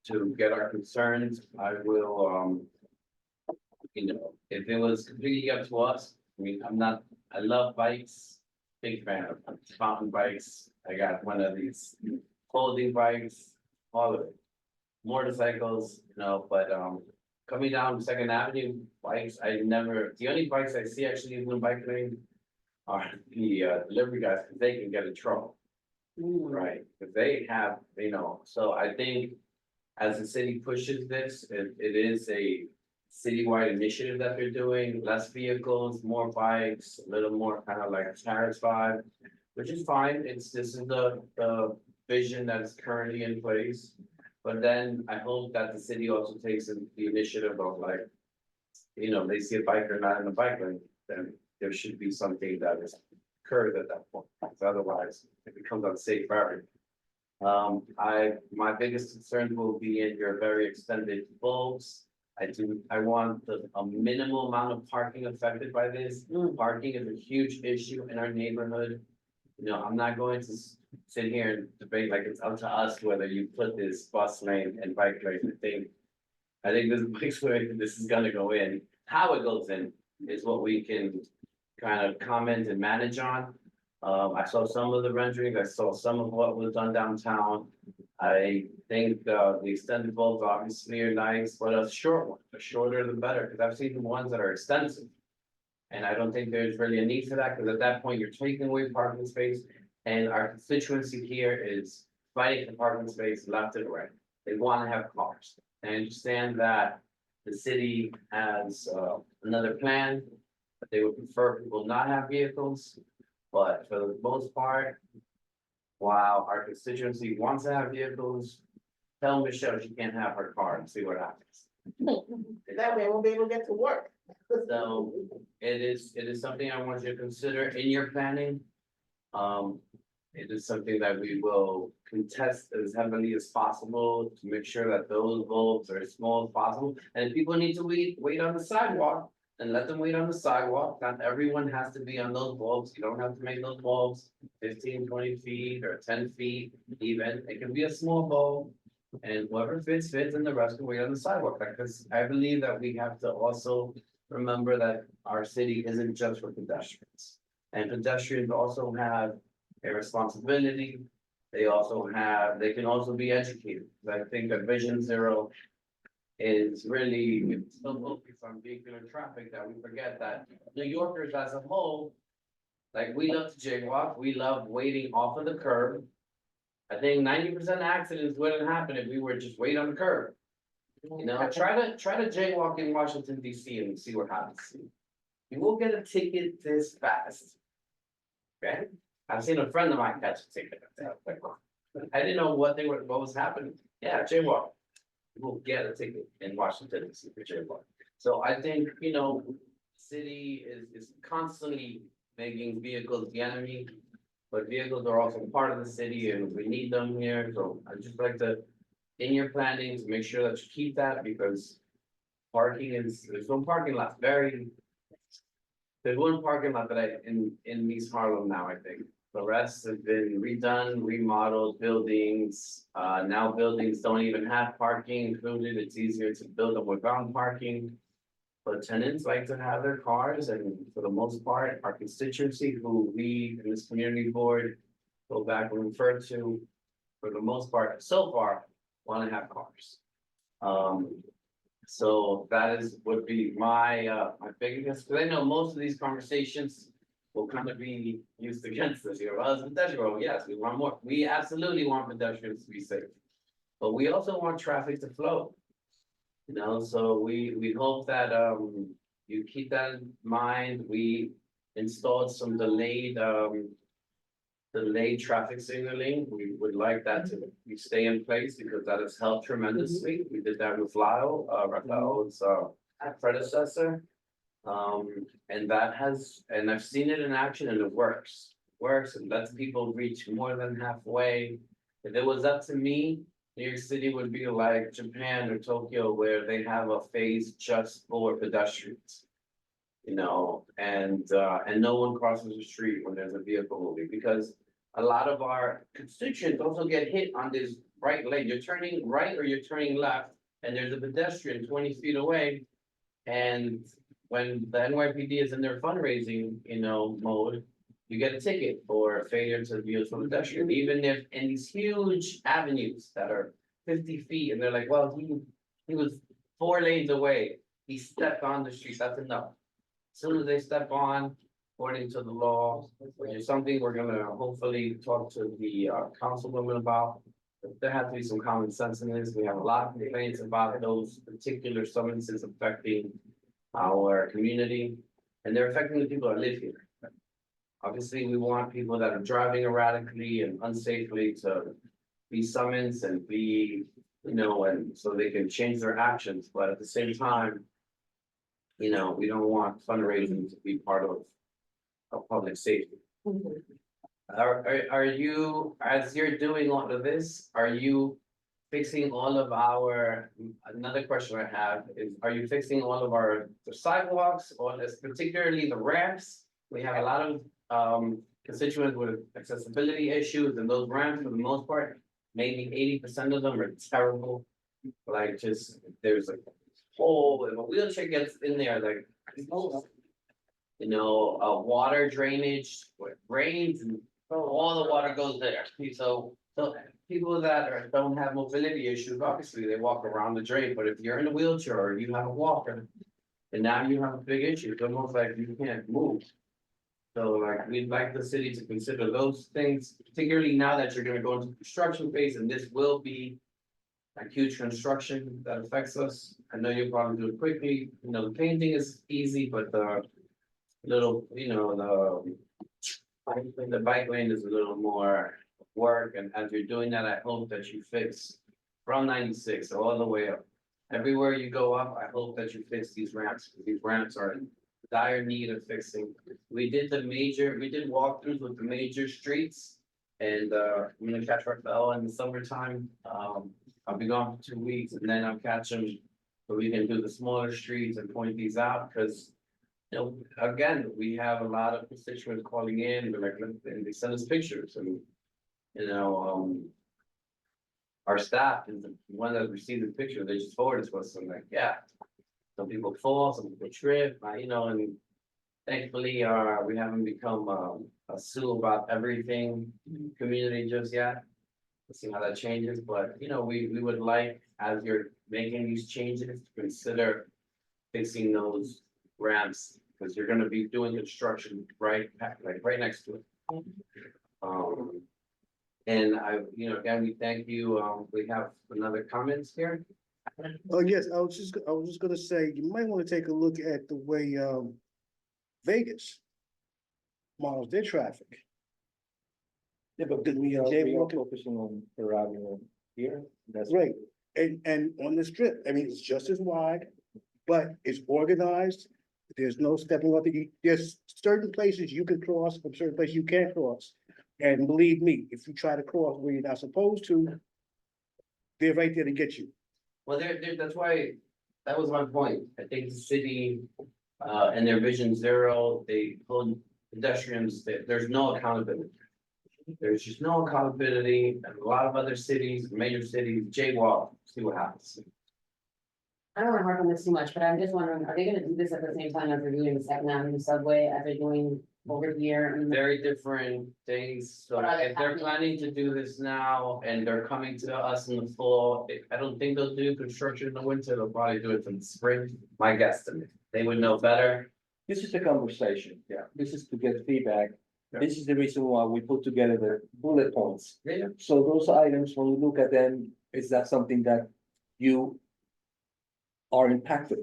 to get our concerns. I will, if it was completely up to us, I mean, I love bikes, big fan of fountain bikes. I got one of these folding bikes, all of it. Motorcycles, but coming down Second Avenue, bikes, the only bikes I see actually in the bike lane are the delivery guys, because they can get in trouble. Right, because they have, so I think as the city pushes this, it is a citywide initiative that they're doing, less vehicles, more bikes, a little more kind of like Paris vibe, which is fine. This is the vision that is currently in place. But then I hope that the city also takes the initiative of like, they see a biker not in the bike lane, then there should be something that is occurred at that point. Because otherwise it becomes unsafe for everyone. My biggest concern will be in your very extended bulbs. I want a minimal amount of parking affected by this. Parking is a huge issue in our neighborhood. I'm not going to sit here and debate like it's up to us whether you put this bus lane and bike lane. I think this is gonna go in. How it goes in is what we can kind of comment and manage on. I saw some of the renderings. I saw some of what was done downtown. I think the extended bulbs obviously are nice, but a short one, the shorter the better, because I've seen the ones that are extensive. And I don't think there's really a need for that, because at that point, you're taking away parking space. And our constituency here is fighting for parking space left and right. They want to have cars. I understand that the city has another plan, but they would prefer people not have vehicles. But for the most part, while our constituency wants to have vehicles, tell Michelle she can't have her car and see what happens. That way we'll be able to get to work. So it is something I want you to consider in your planning. It is something that we will contest as heavily as possible to make sure that those bulbs are as small as possible. And if people need to wait on the sidewalk, then let them wait on the sidewalk. Not everyone has to be on those bulbs. You don't have to make those bulbs 15, 20 feet or 10 feet even. It can be a small bulb. And whoever fits, and the rest can wait on the sidewalk. Because I believe that we have to also remember that our city isn't just for pedestrians. And pedestrians also have a responsibility. They can also be educated. I think that Vision Zero is really so focused on vehicular traffic that we forget that New Yorkers as a whole, like we love to jaywalk, we love waiting off of the curb. I think 90% of accidents wouldn't happen if we were just wait on the curb. You know, try to jaywalk in Washington DC and see what happens. You will get a ticket this fast. Okay, I've seen a friend of mine catch a ticket. I didn't know what was happening. Yeah, jaywalk. You will get a ticket in Washington DC for jaywalk. So I think, you know, city is constantly making vehicles the enemy. But vehicles are also part of the city and we need them here, so I'd just like to, in your plannings, make sure that you keep that because. There's no parking lot, there's one parking lot that in East Harlem now, I think. The rest have been redone, remodeled buildings, now buildings don't even have parking included, it's easier to build them without parking. But tenants like to have their cars and for the most part, our constituency who we in this community board. Go back and refer to, for the most part, so far, wanna have cars. So that would be my biggest, because I know most of these conversations. Will kind of be used against us here, well, it's pedestrian, yes, we want more, we absolutely want pedestrians to be safe. But we also want traffic to flow. You know, so we hope that you keep that in mind. We installed some delayed traffic signaling. We would like that to stay in place because that has helped tremendously. We did that with Rafael's predecessor. And that has, and I've seen it in action and it works. Works and lets people reach more than halfway. If it was up to me, New York City would be like Japan or Tokyo where they have a phase just for pedestrians. You know, and no one crosses the street when there's a vehicle moving because a lot of our constituents also get hit on this right lane. You're turning right or you're turning left and there's a pedestrian 20 feet away. And when the NYPD is in their fundraising, you know, mode, you get a ticket for failure to be a pedestrian, even if in these huge avenues that are 50 feet, and they're like, well, he was 4 lanes away, he stepped on the street, that's enough. As soon as they step on, according to the law, which is something we're gonna hopefully talk to the councilwoman about. There has to be some common sense in this. We have a lot of complaints about those particular summonses affecting our community, and they're affecting the people that live here. Obviously, we want people that are driving erratically and unsafely to be summoned and be, you know, and so they can change their actions, but at the same time, you know, we don't want fundraising to be part of public safety. Are you, as you're doing all of this, are you fixing all of our, another question I have is, are you fixing all of our the sidewalks or particularly the ramps? We have a lot of constituents with accessibility issues and those ramps for the most part, maybe 80% of them are terrible. Like just, there's a hole, if a wheelchair gets in there, like, you know, water drainage, where it rains and all the water goes there. So people that don't have mobility issues, obviously they walk around the drain, but if you're in a wheelchair or you have a walker. And now you have a big issue, it's almost like you can't move. So like, we'd like the city to consider those things, particularly now that you're gonna go into construction phase and this will be. A huge construction that affects us. I know you'll probably do it quickly, you know, the painting is easy, but the little, you know, the bike lane is a little more work, and as you're doing that, I hope that you fix from 96 all the way up. Everywhere you go up, I hope that you fix these ramps, because these ramps are in dire need of fixing. We did walkthroughs with the major streets. And I'm gonna catch Rafael in the summertime. I'll be gone for 2 weeks and then I'll catch him. So we can do the smaller streets and point these out, because you know, again, we have a lot of constituents calling in, they're like, and they send us pictures and, you know, our staff is the one that received the picture, they just forward it to us, and like, yeah. Some people fall, some people trip, you know, and thankfully, we haven't become a sue about everything community just yet. Let's see how that changes, but you know, we would like, as you're making these changes, to consider fixing those ramps, because you're gonna be doing construction right next to it. And again, we thank you. We have another comments here. Oh, yes, I was just gonna say, you might wanna take a look at the way, Vegas models their traffic. Yeah, but we are focusing on the avenue here. That's Right, and on the strip, I mean, it's just as wide, but it's organized. There's no stepping off there's certain places you can cross, and certain places you can't cross. And believe me, if you try to cross where you're not supposed to, they're right there to get you. Well, that's why, that was my point. I think the city, and their Vision Zero, they hold pedestrians, there's no accountability. There's just no accountability, and a lot of other cities, major cities, jaywalk, see what happens. I don't wanna harp on this too much, but I'm just wondering, are they gonna do this at the same time as they're doing the Second Avenue subway, as they're doing over here? And Very different things, so What are they if they're happening? planning to do this now, and they're coming to us in the fall, I don't think they'll do construction in the winter, they'll probably do it in the spring, my guesstimate. They would know better. This is a conversation. Yeah. This is to get feedback. Yeah. This is the reason why we put together the bullet points. Yeah. So those items, when you look at them, is that something that you are impacted?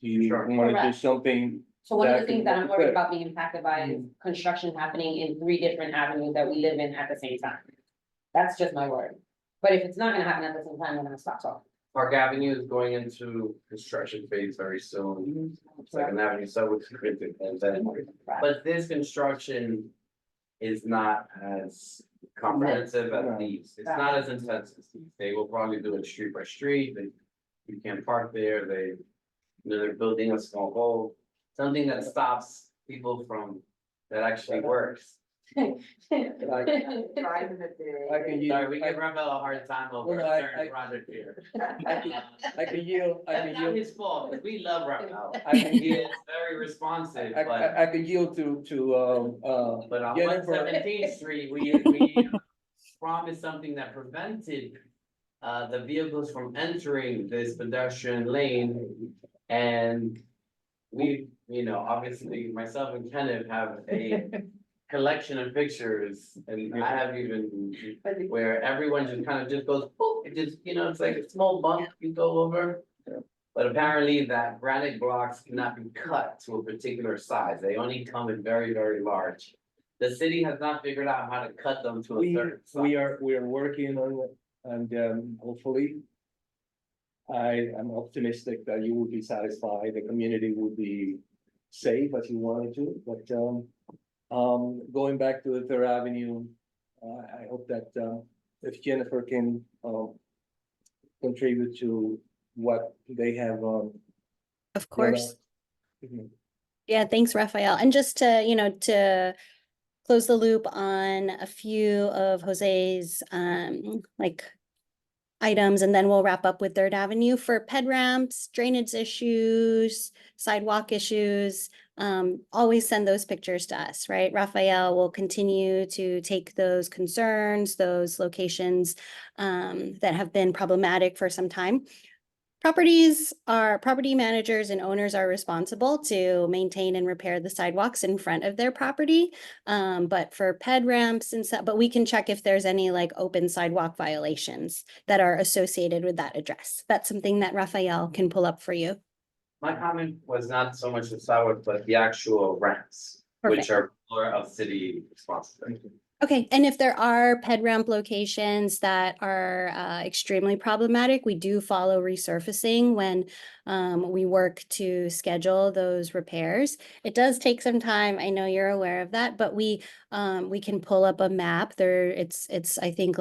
Do you Sure. want to do Correct. something? So one of the that things could that I'm work worried better? about being impacted by is construction happening in 3 different avenues that we live in at the same time. That's just my worry. But if it's not gonna happen at the same time, then I'm gonna stop talking. Park Avenue is going into construction phase very soon. Second Avenue, so it's critical, and then, but this construction is not as comprehensive as these. It's not as intense as these. They will probably do it street by street. You can't park there. They're building a small hole, something that stops people from, that actually works. Driving it there. I can yield. Sorry, we give Rafael a hard time over No, a I- certain project here. I can yield, I That's can not yield, his fault, 'cause we love Rafael. I can He yield, is very responsive, I but can yield to, but on Jennifer. 117th Street, we promised something that prevented the vehicles from entering this pedestrian lane. And we, obviously, myself and Kenneth have a collection of pictures, and I have even where everyone just kind of just goes, boop, it just, it's like a small bump you go over. But apparently that granite blocks cannot be cut to a particular size. They only come in very, very large. The city has not figured out how to cut them to a certain size. we are working on it, and hopefully. I am optimistic that you will be satisfied, the community will be safe as you wanted to, but going back to the Third Avenue. I hope that if Jennifer can contribute to what they have Of course. Mhm. Yeah, thanks, Raphael. And just to close the loop on a few of Jose's items, and then we'll wrap up with Third Avenue. For ped ramps, drainage issues, sidewalk issues, always send those pictures to us, right? Raphael will continue to take those concerns, those locations that have been problematic for some time. Property managers and owners are responsible to maintain and repair the sidewalks in front of their property. But for ped ramps and stuff, but we can check if there's any open sidewalk violations that are associated with that address. That's something that Raphael can pull up for you. My comment was not so much the sidewalk, but the actual ramps, Perfect. which are more of city responsibility. Okay, and if there are ped ramp locations that are extremely problematic, we do follow resurfacing when we work to schedule those repairs. It does take some time. I know you're aware of that, but we can pull up a map there. It's I think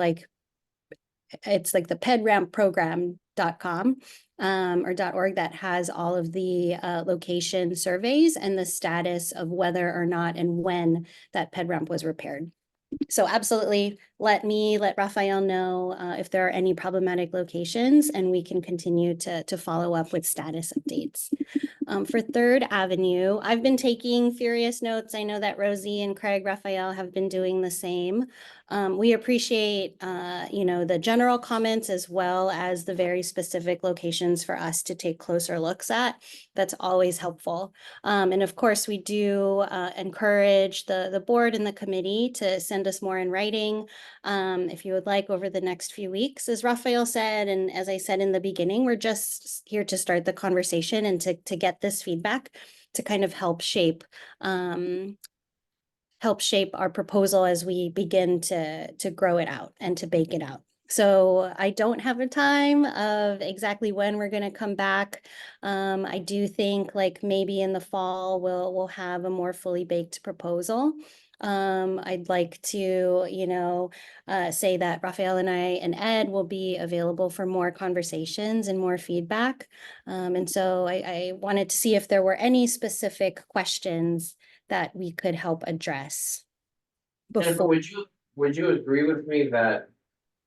it's like the pedrampprogram.com or .org that has all of the location surveys and the status of whether or not and when that ped ramp was repaired. So absolutely, let Raphael know if there are any problematic locations, and we can continue to follow up with status updates. For Third Avenue, I've been taking furious notes. I know that Rosie and Craig Raphael have been doing the same. We appreciate, the general comments as well as the very specific locations for us to take closer looks at. That's always helpful. And of course, we do encourage the board and the committee to send us more in writing if you would like over the next few weeks. As Raphael said, and as I said in the beginning, we're just here to start the conversation and to get this feedback to kind of help shape our proposal as we begin to grow it out and to bake it out. So I don't have a time of exactly when we're going to come back. I do think like maybe in the fall we'll have a more fully baked proposal. I'd like to, say that Raphael and I and Ed will be available for more conversations and more feedback. And so I wanted to see if there were any specific questions that we could help address Jennifer, before. would you agree with me that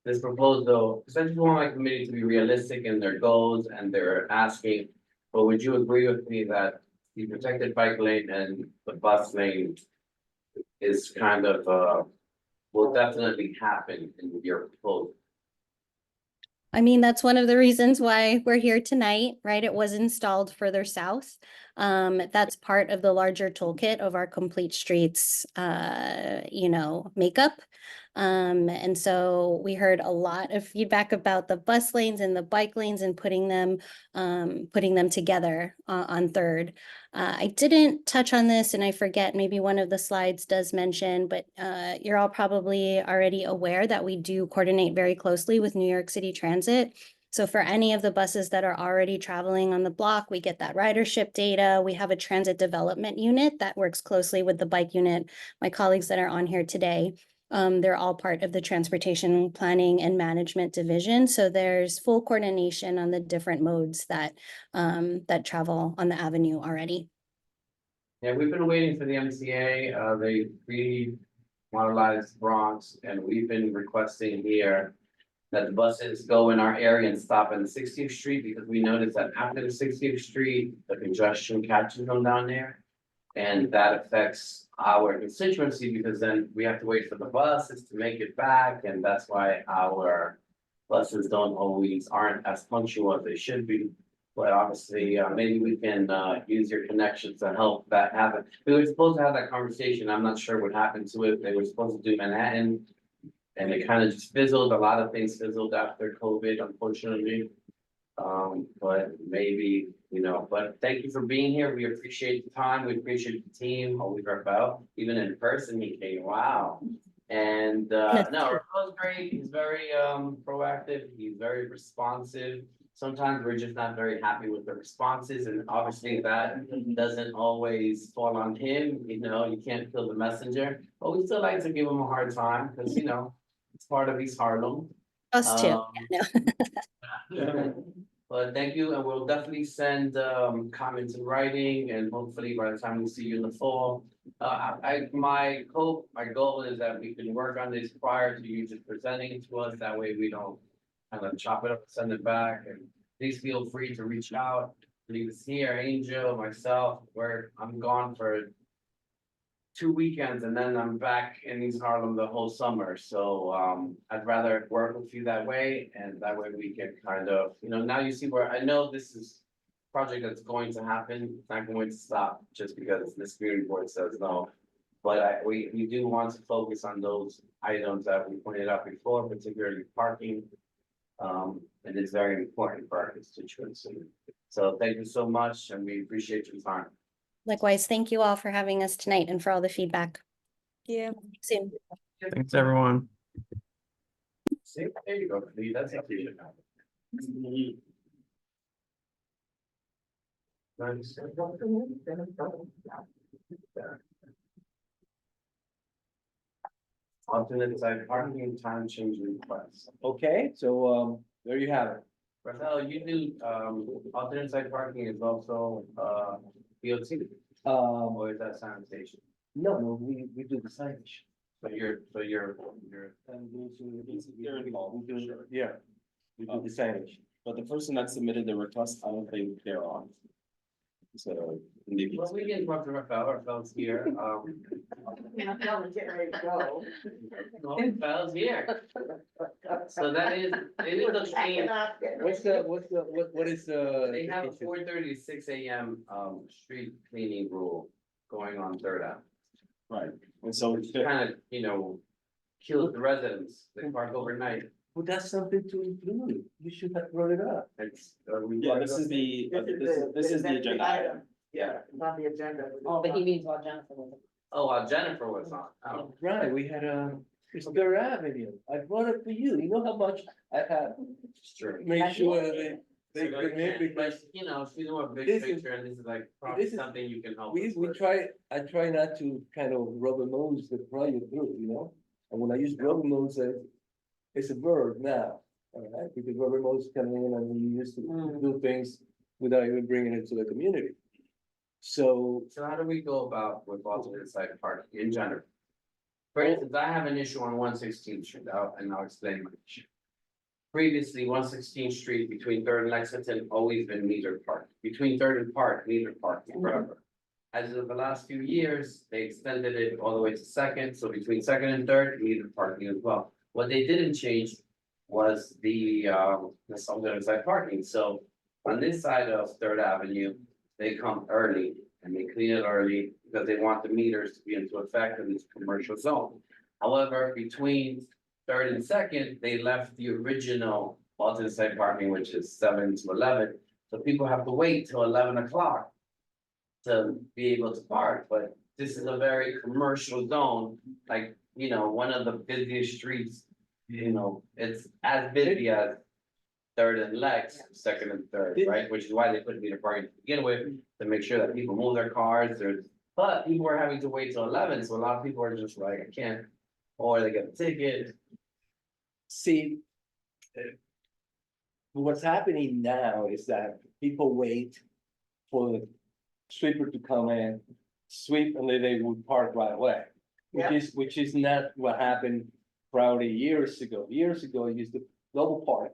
this proposal, because I just want my committee to be realistic in their goals and their asking, but would you agree with me that the protected bike lane and the bus lane is kind of, will definitely happen in your proposal? I mean, that's one of the reasons why we're here tonight, right? It was installed further south. That's part of the larger toolkit of our complete streets, makeup. And so we heard a lot of feedback about the bus lanes and the bike lanes and putting them together on Third. I didn't touch on this, and I forget, maybe one of the slides does mention, but you're all probably already aware that we do coordinate very closely with New York City Transit. So for any of the buses that are already traveling on the block, we get that ridership data. We have a transit development unit that works closely with the bike unit. My colleagues that are on here today, they're all part of the Transportation Planning and Management Division. So there's full coordination on the different modes that travel on the avenue already. Yeah, we've been waiting for the MTA. They really modernized Bronx, and we've been requesting here that the buses go in our area and stop on 60th Street, because we noticed that after the 60th Street, the congestion catches them down there. And that affects our constituency, because then we have to wait for the buses to make it back, and that's why our buses aren't as punctual as they should be. But obviously, maybe we can use your connections to help that happen. We were supposed to have that conversation. I'm not sure what happened to it. They were supposed to do Manhattan, and it kind of just fizzled. A lot of things fizzled after COVID, unfortunately. But maybe, but thank you for being here. We appreciate the time. We appreciate the team, Oliver about, even in person, he came, wow. And, no, Rafael's great. He's very, proactive. He's very responsive. Sometimes we're just not very happy with the responses, and obviously that doesn't always fall on him, you can't kill the messenger, but we still like to give him a hard time, because, it's part of East Harlem. Us too. But thank you, and we'll definitely send comments in writing, and hopefully by the time we see you in the fall. My goal is that we can work on this prior to you just presenting it to us, that way we don't kind of chop it up, send it back, and please feel free to reach out. Leave us here, Angel, myself, I'm gone for 2 weekends, and then I'm back in East Harlem the whole summer, so I'd rather work with you that way, and that way we can kind of, now you see where I know this is a project that's going to happen. It's not going to stop just because this community board says no. But we do want to focus on those items that we pointed out before, particularly parking. And it's very important for our constituency. So thank you so much, and we appreciate your time. Likewise, thank you all for having us tonight and for all the feedback. Yeah. Soon. Thanks, everyone. See, there you go, Lee, that's up to you. Alternate side parking time change requests. Okay, so, there you have it. Rafael, you do, alternate side parking is also, BOT, or is that sanitation? No, we do the signage. So you're. And we do, yeah, we do the signage. But the person that submitted the request, I don't think they're on. So maybe. Well, we can talk to Raphael's here, Now we're getting ready to go. no, Raphael's here. So that is, it is a change. What is They have a 4:30 to 6 AM, street cleaning rule going on Third Ave. Right, and so, Which kind of, kills the residents, they park overnight. Well, that's something to include. You should have brought it up. It's, yeah, this is the agenda item. Yeah. On the agenda. Oh, but he means what Jennifer was. Jennifer was on, oh, Right, we had Third Avenue. I brought it to you. You know how much I had it's true. made sure that they So could make it. But, she's more big This is- picture, and this is like probably this is- something you can help We us with. I try not to kind of rubber nose the project through, And when I use rubber nose, it's a verb now, all right? Because rubber nose come in and we used to do things without even bringing it to the community. So, So how do we go about with alternate site parking in general? For instance, I have an issue on 116th Street, and I'll explain my issue. Previously, 116th Street between Third and Lexington, always been metered parking, between Third and Park, metered parking forever. As of the last few years, they extended it all the way to Second, so between Second and Third, metered parking as well. What they didn't change was the alternate site parking, so on this side of Third Avenue, they come early and they clean it early because they want the meters to be into effect in this commercial zone. However, between Third and Second, they left the original alternate site parking, which is 7 to 11. So people have to wait till 11 o'clock to be able to park, but this is a very commercial zone, like, one of the busiest streets. It's as busy as Third and Lex, Second and Third, right? Which is why they put meter parking to begin with, to make sure that people move their cars, but people are having to wait till 11, so a lot of people are just like, I can't. Or they get a ticket. see, what's happening now is that people wait for the sweeper to come in, sweep, and then they would park right away. Which is not what happened probably years ago. Years ago, you used to double park.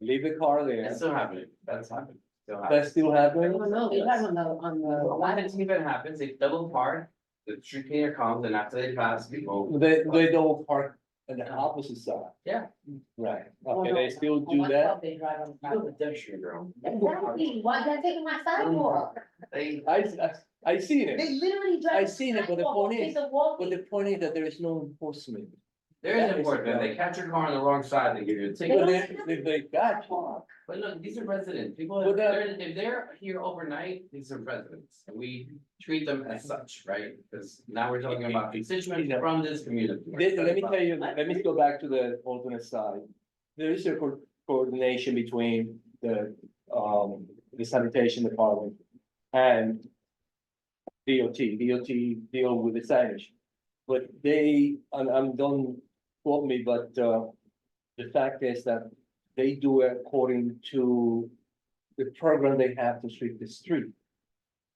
Leave the car there. It's still happening, that's happening, still happening. That's still happening? No, they have on the. Why did see that happens, they double park, the street cleaner comes and after they pass people. They double park on the opposite side. Yeah. Right, Oh, okay, no, they still on do one that? side They drive on the You have side. a pedestrian girl. Exactly, why is that taking my sidewalk? They, I seen it, They literally drive. I on the seen it, but the sidewalk, point is- it's a walk- but the point is that there is no enforcement. there is important, they catch your car on the wrong side, they give you a But ticket. they got you. But look, these are residents, people, But if they're here overnight, these are residents, and we treat them as such, right? Because now we're talking about constituents from this community. Let me tell you, let me go back to the alternate side. There is a coordination between the sanitation department and DOT deal with the signage. But don't quote me, but the fact is that they do it according to the program they have to sweep the street.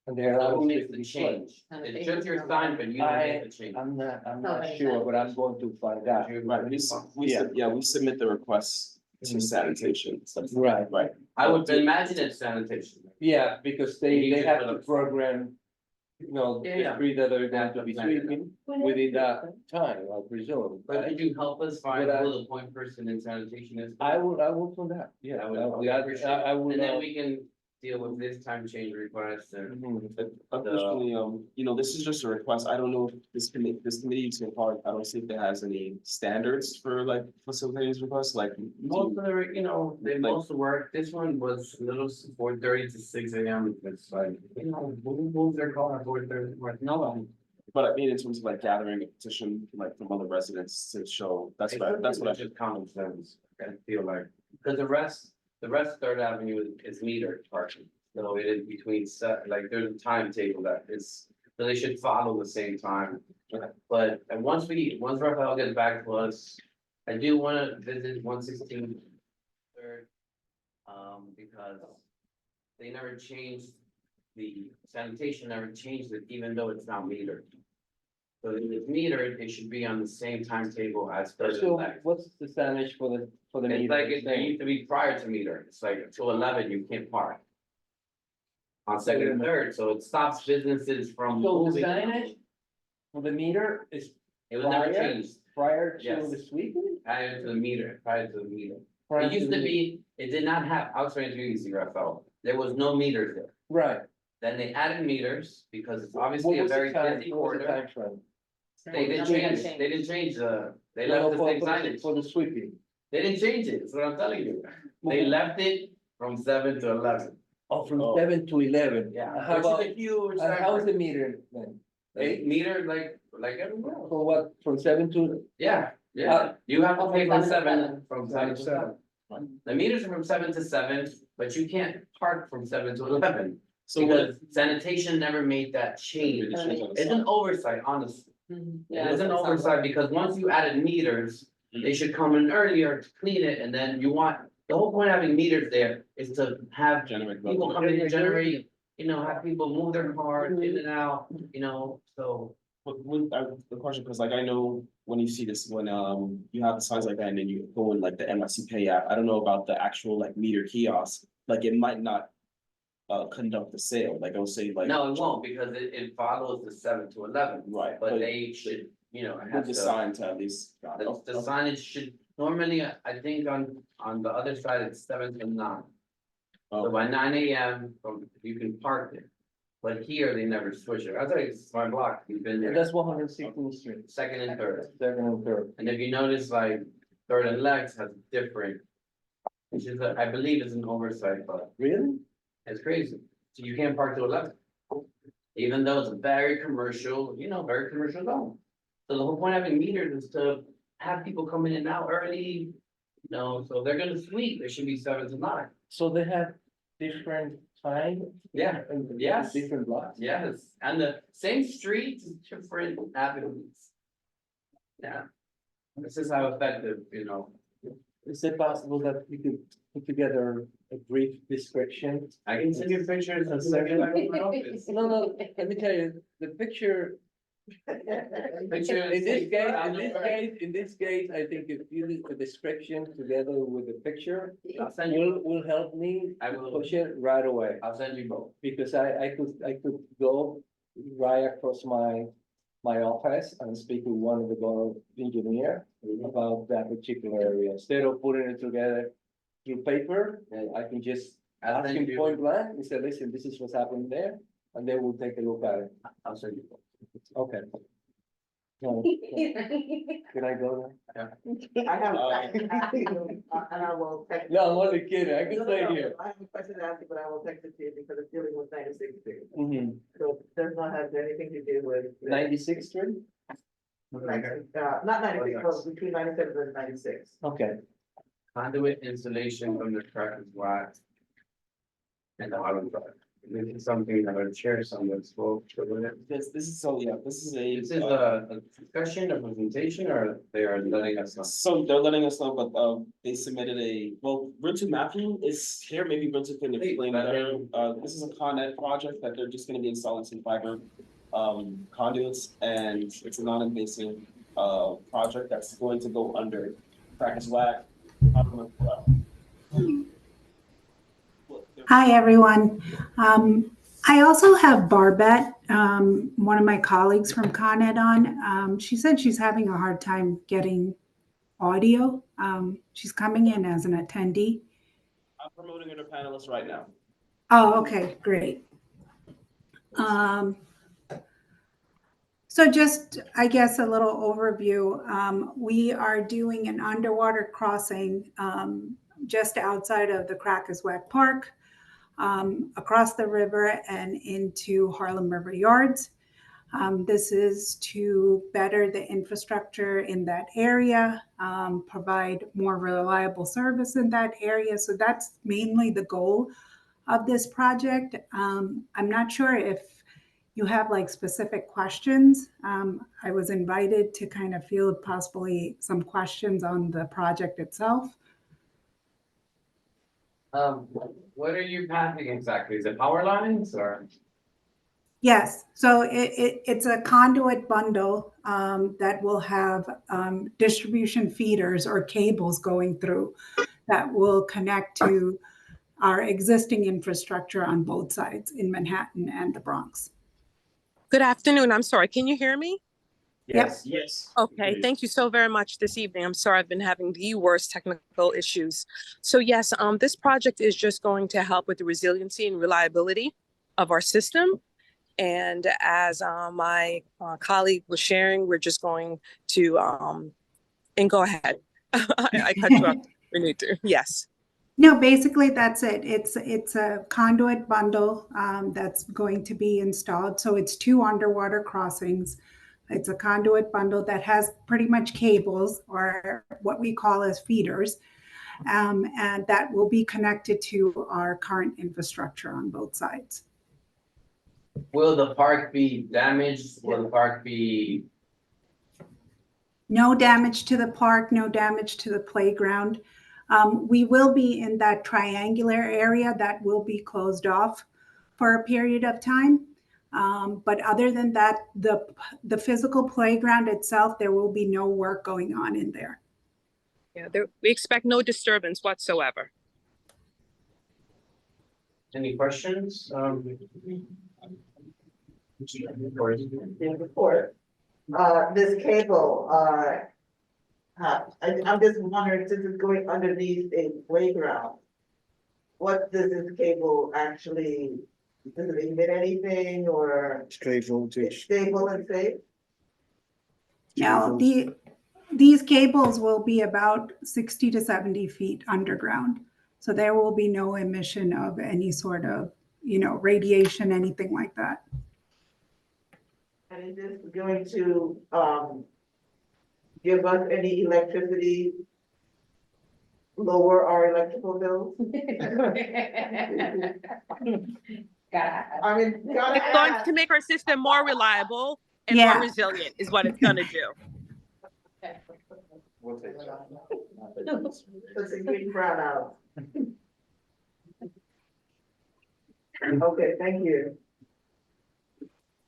And they're. So who allowed makes to the be swept. change? It's just your sign, but you don't make the change. I'm No, not but sure, but I'm going to find out. Right, we submit the requests to sanitation. Right. Right. I would imagine it's sanitation. Yeah, because they have to program, the Yeah. street that they're going to be Yeah. sweeping within that time, I presume. But right? could you help us find But I- who the point person in sanitation is? I will find that, yeah. I would appreciate it. I will. And then we can deal with this time change request and. Mhm. Officially, this is just a request. I don't know if this committee is in part, I don't see if it has any standards for like facilities requests, like. Most of the, they most of the work, this one was a little 4:30 to 6 AM, it's like, who moves their car at 4:30, no one. But I mean, in terms of like gathering a petition, like from other residents to show, that's what I Just common sense, I feel like, because the rest of Third Avenue is metered parking. So it is between like, there's a timetable that is, so they should follow the same time. But, and once Rafael gets back to us, I do wanna visit 116 Third. Because they never changed, the sanitation never changed it, even though it's not metered. So if it's metered, it should be on the same timetable as Third So and Lex. what's the signage for the It's meter? like, it used to be prior to meter, it's like till 11, you can't park. on Second and Third, so it stops businesses from So the moving. signage for the meter is It was never prior? changed, prior to Yes. the sweeping? prior to the meter, prior to the meter. Prior It used the to meter. be, it did not have, I'll explain to you, CRFL, there was no meters there. Right. Then they added meters, because it's What obviously a was the very time- busy what was the corridor. time frame? They didn't Nothing had change, changed. they didn't change they No, left the for- same for the- signage, For the sweeping. they didn't change it, that's what I'm telling you. They left it from 7 to 11, Oh, from Oh. 7 to 11. yeah, How which about, is a huge. how is difference. the meter then? Eight meter, like everywhere else. For what, from 7 to? Yeah, yeah, you have to pay From from 7 to 7. seven, from 7 to 7. The meters are from 7 to 7, but you can't park from 7 to 11, So what, because sanitation never made that change. It's an oversight, honestly. It is an oversight, because once you added meters, they should come in earlier to clean it, and then you want, the whole point of having meters there is to have generate people revenue. come in and generate, have people move their cars in and out, so. But the question, because like I know when you see this, when you have the signs like that and then you go in like the NYC Pay app, I don't know about the actual like meter kiosk, like it might not. Conduct the sale, like I'll say like. No, it won't, because it follows the 7 to 11, Right, but they should, it With has the to. sign to at least. The signage should, normally, I think on the other side, it's 7 to 9. So by 9 AM, you can park there. But here, they never switch it. I'll tell you, it's my block, we've been there, That's 116th Street, second and third. 2nd and 3rd. And if you notice, like, Third and Lex has different. Which is, I believe is an oversight, but Really? it's crazy. So you can't park to 11. Even though it's a very commercial, very commercial zone. So the whole point of having meters is to have people come in and out early. So they're gonna sweep, there should be 7 to 9. So they have different time? Yeah, and yes. Different blocks? Yes, and the same streets, different avenues. Yeah. This is how effective, Is it possible that you could put together a brief description? I can send you pictures and send you like my office. No, let me tell you, the picture, Pictures. in this case, I think if you do the description together with the picture, I'll send you, will help me I will, push it right away. I'll send you both. Because I could go right across my office and speak with one of the borough engineer about that particular area. Instead of putting it together through paper, I can just I'll ask send him you, point blank, and say, listen, this is what's happening there, and they will take a look at it. I'll send you both. Okay. No, can I go there? I have, and I will text. No, I'm only kidding, I can No, stay no, no, here. I have a question to ask you, but I will text it to you because it's dealing with 96 Street. Mhm. So it does not have anything to do with. 96th Street? Not 96, but between 97 and 96. Okay. Conduit installation from the track is wax. And the auto drive. This is something that our chair someone spoke to it. This is this is This is a discussion, a presentation, or they are letting us know? So they're letting us know, but they submitted Bridget Matthew is here, maybe Bridget can explain better. This is a Con Ed project that they're just gonna be installing some fiber conduits, and it's a non-invasive project that's going to go under practice WAC. Hi, everyone. I also have Barbette, one of my colleagues from Con Ed on. She said she's having a hard time getting audio. She's coming in as an attendee. I'm promoting her to panelist right now. Oh, okay, great. So just, I guess, a little overview. We are doing an underwater crossing just outside of the Crackers-Wack Park, across the river and into Harlem River Yards. This is to better the infrastructure in that area, provide more reliable service in that area. So that's mainly the goal of this project. I'm not sure if you have like specific questions. I was invited to kind of field possibly some questions on the project itself. What are you passing exactly? Is it power lines or? Yes, so it's a conduit bundle that will have distribution feeders or cables going through that will connect to our existing infrastructure on both sides in Manhattan and the Bronx. Good afternoon. I'm sorry. Can you hear me? Yes. Yes. Okay. Thank you so very much this evening. I'm sorry I've been having the worst technical issues. So yes, this project is just going to help with the resiliency and reliability of our system. And as my colleague was sharing, we're just going to, and go ahead. I cut you off. We need to. Yes. No, basically that's it. It's a conduit bundle that's going to be installed. So it's 2 underwater crossings. It's a conduit bundle that has pretty much cables, or what we call as feeders, and that will be connected to our current infrastructure on both sides. Will the park be damaged? Will the park be? No damage to the park, no damage to the playground. We will be in that triangular area that will be closed off for a period of time. But other than that, the physical playground itself, there will be no work going on in there. Yeah, we expect no disturbance whatsoever. Any questions? Report. This cable, I'm just wondering, since it's going underneath a playground, what does this cable actually, does it emit anything, or Straight it's voltage. stable and safe? Now, these cables will be about 60 to 70 feet underground. So there will be no emission of any sort of, radiation, anything like that. And is this going to, give us any electricity, lower our electrical bills? I mean, It's going to make our system more reliable and more resilient is what it's going to do. We'll take that. Let's see, green brown out. Okay, thank you.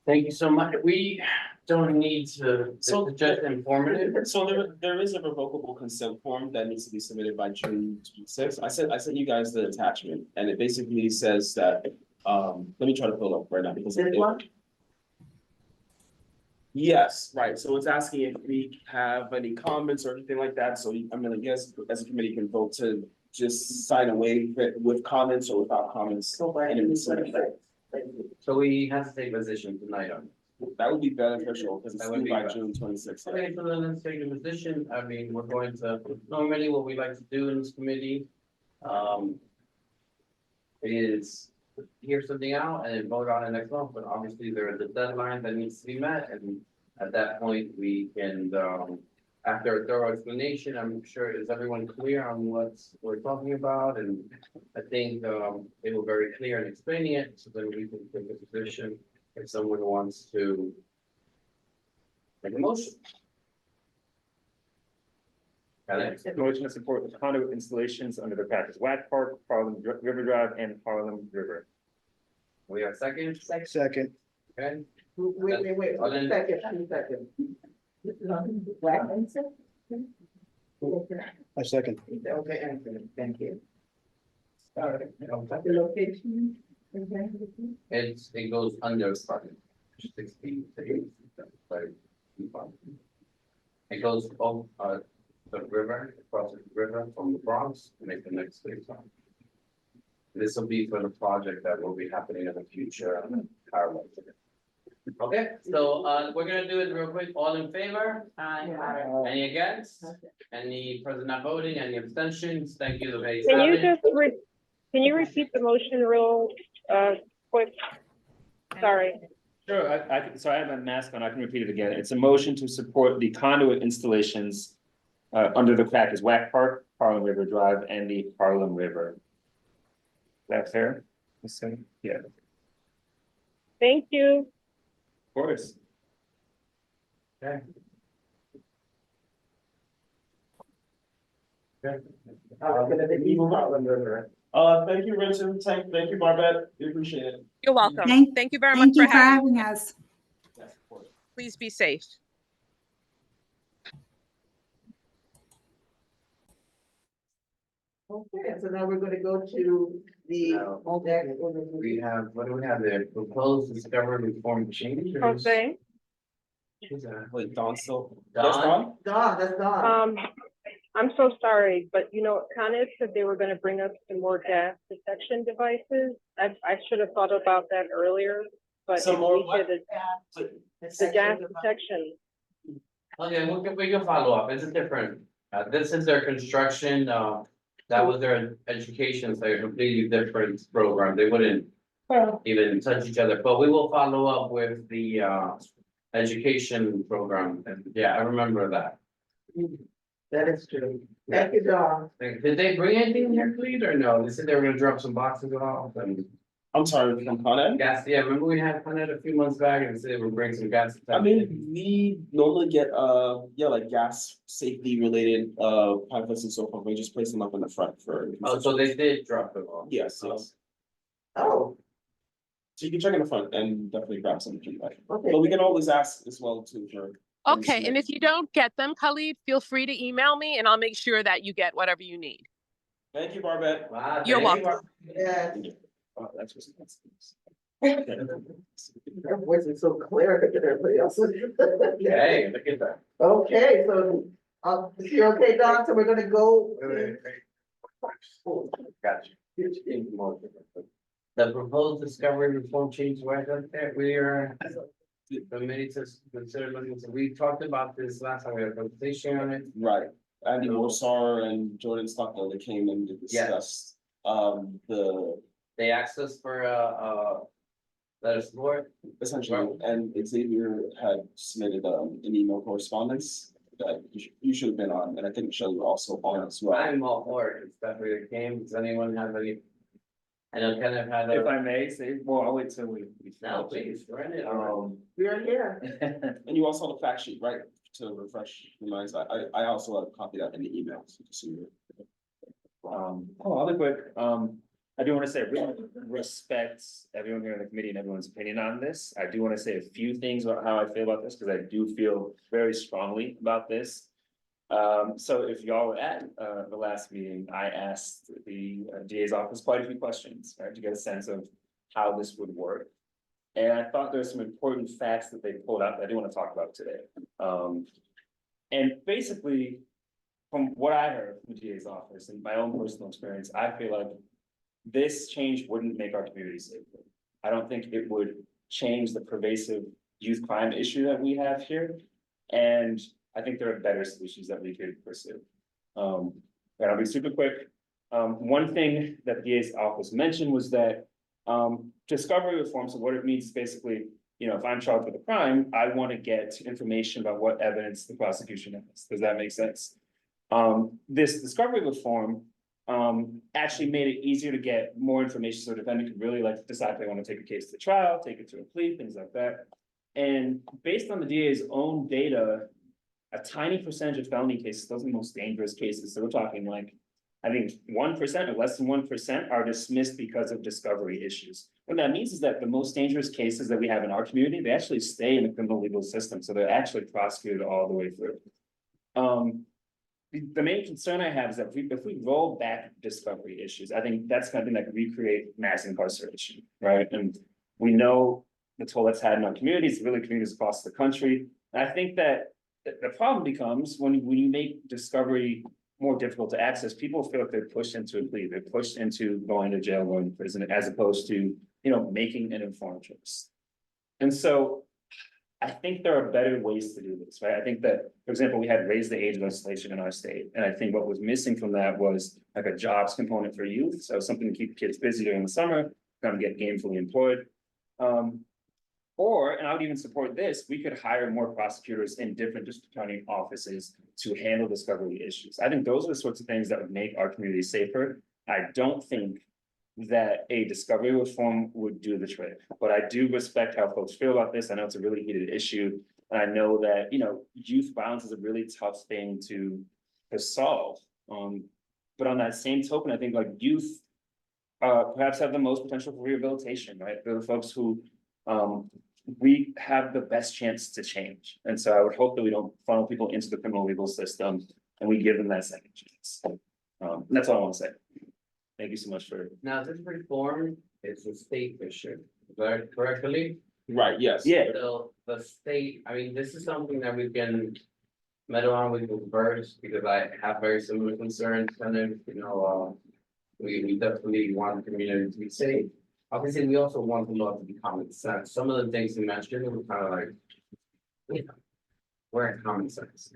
Thank you so much. We don't need to, so just informative. So there is a revocable consent form that needs to be submitted by June 26th. I sent you guys the attachment, and it basically says that, let me try to pull it up right now because This one? Yes, right. So it's asking if we have any comments or anything like that. So I'm gonna guess as a committee can vote to just sign away with comments or without comments. So we have to take position tonight on. That would be beneficial because it's That would due be by better. June 26th. Okay, so then let's take a position. I mean, we're going to, normally what we like to do in this committee, is hear something out and then vote on it next month, but obviously there is a deadline that needs to be met, and at that point, we can, after a thorough explanation, I'm sure, is everyone clear on what we're talking about? And I think, they were very clear in explaining it, so then we can take a position if someone wants to make a motion. Alex? Motion to support the conduit installations under the Cactus Wack Park, Harlem River Drive, and Harlem River. We have a second? Second. Okay. Wait, Well, then- second. This is on Black answer? A second. Okay, Anthony, thank you. All right, the location? It goes under starting 16 to 8. It goes up the river, crosses the river from the Bronx to make the next phase. This will be for the project that will be happening in the future. Parallel to it. Okay, so we're gonna do it real quick. All in favor? Any against? Any person not voting? Any abstentions? Thank you, the ayes Can have you it. just can you repeat the motion real quick? Sorry. Sure, so I have a mask on, I can repeat it again. It's a motion to support the conduit installations under the Cactus Wack Park, Harlem River Drive, and the Harlem River. Is that fair? Yeah, of Thank you. course. Okay. Okay. Thank you, Richard. Thank you, Barbette. We appreciate it. You're welcome. Thank you very much Thank you for having me. having us. Yes, of course. Please be safe. Okay, so now we're gonna go to the No. next overview. We have, what do we have there? Proposed discovery reform change? or is- Jose, who's that? Wait, Dawn still? Dawn? Yes, Dawn? Dawn, that's Dawn. I'm so sorry, but you know, Con Ed said they were gonna bring us some more gas detection devices. I should have thought about that earlier, but Some if more we what? could, the gas detection. Okay, we can follow up. It's a different, this is their construction, that was their education, so a completely different program. They wouldn't even touch each other, but we will follow up with the, education program. And yeah, I remember that. That is true. Thank you, Dawn. Did they bring anything here, please, or no? They said they were gonna drop some boxes off and I'm sorry, from Con Ed? gas, yeah, remember we had Con Ed a few months back and they said they would bring some gas. I mean, we normally get, yeah, like gas safety related, pamphlets and so forth. We just place them up in the front for. Oh, so they did drop it off? Yes, yes. Oh, So you can check in the front and definitely grab some if you like. okay. But we can always ask as well too for. Okay, and if you don't get them, Khalid, feel free to email me and I'll make sure that you get whatever you need. Thank you, Barbette. Wow, You're thank you. welcome. Yeah, Oh, that's just. her voice is so clear compared to everybody else's. Hey, look at that. Okay, so, is you okay, Dawn? So we're gonna go. Got you. The proposed discovery reform change, right up there, we are. Committee to consider looking, so we talked about this last time, we had a presentation on it. Right, Andy Morsar and Jordan Stockwell, they came and Yeah. discussed, the, They asked us for let us support. essentially, and Xavier had submitted, an email correspondence that you should have been on, and I think Michelle, you were also on as well. I'm all for it, it's definitely came, does anyone have any? I know kind of had If a, I may say, well, I'll wait till we. no, please, run it. We're here. And you also have a fact sheet, right, to refresh your minds, I also have a copy of that in the email, so just so you. Other quick, I do want to say, I really respect everyone here in the committee and everyone's opinion on this. I do want to say a few things about how I feel about this, because I do feel very strongly about this. So if y'all were at, the last meeting, I asked the DA's office quite a few questions, right, to get a sense of how this would work. And I thought there's some important facts that they pulled out that I do want to talk about today. And basically, from what I heard from the DA's office and my own personal experience, I feel like this change wouldn't make our community safer. I don't think it would change the pervasive youth crime issue that we have here. And I think there are better solutions that we could pursue. And I'll be super quick. One thing that the DA's office mentioned was that discovery reform, so what it means is basically, you know, if I'm charged with a crime, I want to get information about what evidence the prosecution has. Does that make sense? This discovery reform actually made it easier to get more information, so the defendant could really like decide if they want to take a case to trial, take it to a plea, things like that. And based on the DA's own data, a tiny percentage of felony cases, those are the most dangerous cases, so we're talking like, I think 1% or less than 1% are dismissed because of discovery issues. What that means is that the most dangerous cases that we have in our community, they actually stay in the criminal legal system, so they're actually prosecuted all the way through. The main concern I have is that if we roll back discovery issues, I think that's something that could recreate mass incarceration, right? And we know the toll that's had in our communities, really communities across the country. And I think that the problem becomes when you make discovery more difficult to access, people feel like they're pushed into a plea, they're pushed into going to jail, going to prison, as opposed to, you know, making an informed choice. And so I think there are better ways to do this, right? I think that, for example, we had raised the age legislation in our state. And I think what was missing from that was like a jobs component for youth. So something to keep kids busy during the summer, kind of get gainfully employed. And I would even support this, we could hire more prosecutors in different district attorney offices to handle discovery issues. I think those are the sorts of things that would make our community safer. I don't think that a discovery reform would do the trick, but I do respect how folks feel about this. I know it's a really heated issue. And I know that, you know, youth violence is a really tough thing to solve. But on that same token, I think like youth perhaps have the most potential for rehabilitation, right? They're the folks who we have the best chance to change. And so I would hope that we don't funnel people into the criminal legal system and we give them that second chance. That's all I want to say. Thank you so much for. Now, this reform is a state issue, right, correctly? Right, yes. Yeah. So the state, I mean, this is something that we can meddle on with the birds, because I have very similar concerns, and then, we definitely want the community to be safe. Obviously, we also want the law to be common sense. Some of the things you mentioned were kind of like, we're in common sense.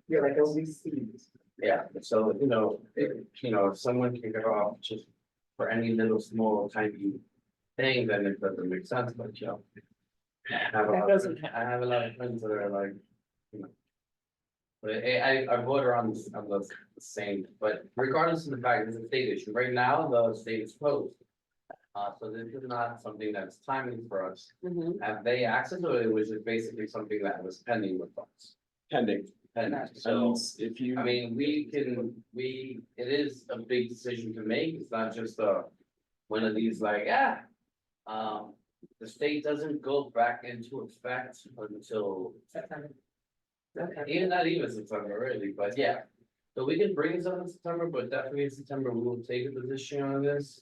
You're like, oh, we see. Yeah, so, if someone can get off just for any little small tiny thing, then it doesn't make sense, but I have a lot of friends that are like, but I vote on the same, but regardless of the fact, it's a state issue. Right now, the state is closed. So this is not something that's timely for us. Have they access, or it was just basically something that was pending with us? Pending. Pending, so. If you. I mean, it is a big decision to make, it's not just one of these like, the state doesn't go back into effect until. September. Even not even September really, but yeah, so we can bring some in September, but definitely in September, we will take a position on this.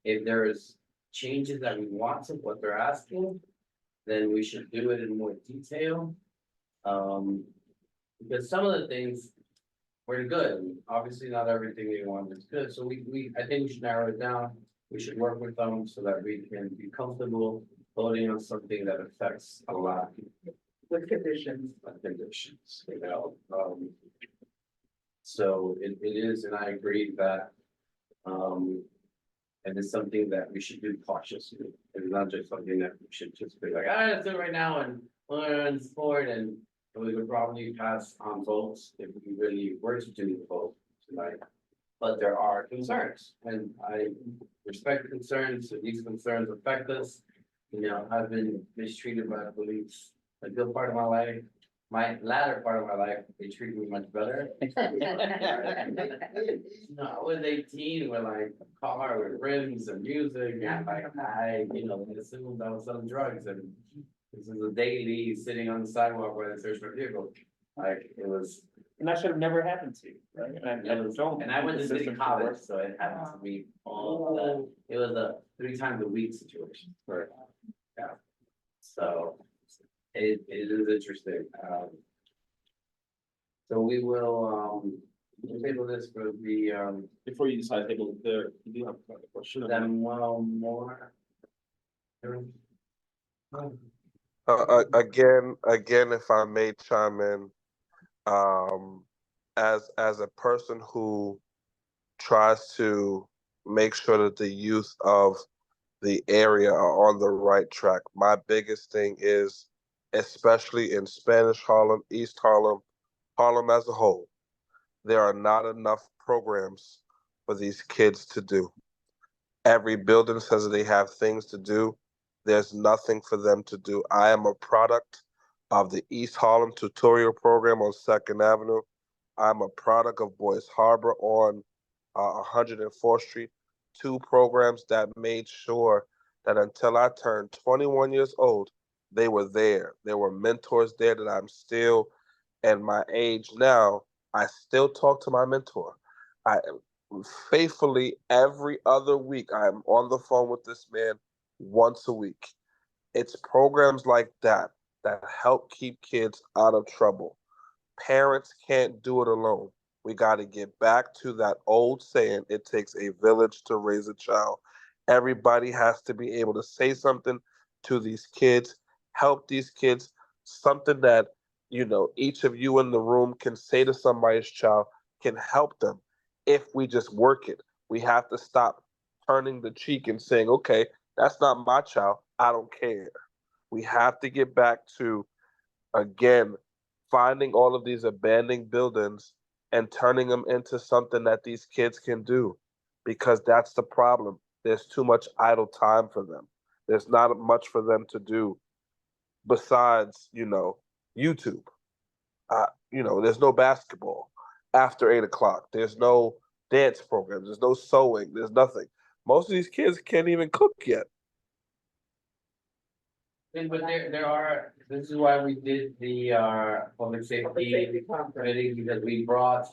If there's changes that we want to what they're asking, then we should do it in more detail. Because some of the things were good, obviously not everything they want is good, so I think we should narrow it down. We should work with them so that we can be comfortable voting on something that affects a lot of people. With conditions. So it is, and I agree that, and it's something that we should do cautiously. It's not just something that we should just be like, let's do it right now and learn sport, and we would probably pass on votes if we really were to do the vote tonight. But there are concerns, and I respect concerns, if these concerns affect us. I've been mistreated by the police a good part of my life. My latter part of my life, they treated me much better. No, I was 18 with like a car with rims and music, and like I assumed I was selling drugs, and this is a daily sitting on the sidewalk where I searched for a vehicle. Like it was. And that should have never happened to you, right? And I went to city college, so it happened to me all the, it was a 3 times a week situation. Right. Yeah. So it is interesting. So we will table this for the Before you decide to table there, you do have a question. then one more. Again, if I may chime in, as a person who tries to make sure that the youth of the area are on the right track, my biggest thing is, especially in Spanish Harlem, East Harlem, Harlem as a whole, there are not enough programs for these kids to do. Every building says that they have things to do. There's nothing for them to do. I am a product of the East Harlem tutorial program on 2nd Avenue. I'm a product of Boys Harbor on 104th Street. 2 programs that made sure that until I turned 21 years old, they were there. There were mentors there that I'm still, at my age now, I still talk to my mentor. I faithfully every other week, I'm on the phone with this man once a week. It's programs like that that help keep kids out of trouble. Parents can't do it alone. We got to get back to that old saying, it takes a village to raise a child. Everybody has to be able to say something to these kids, help these kids, something that, each of you in the room can say to somebody's child can help them if we just work it. We have to stop turning the cheek and saying, okay, that's not my child, I don't care. We have to get back to, again, finding all of these abandoned buildings and turning them into something that these kids can do, because that's the problem. There's too much idle time for them. There's not much for them to do besides, YouTube. There's no basketball after 8 o'clock. There's no dance programs. There's no sewing. There's nothing. Most of these kids can't even cook yet. But there are, this is why we did the public safety committee, because we brought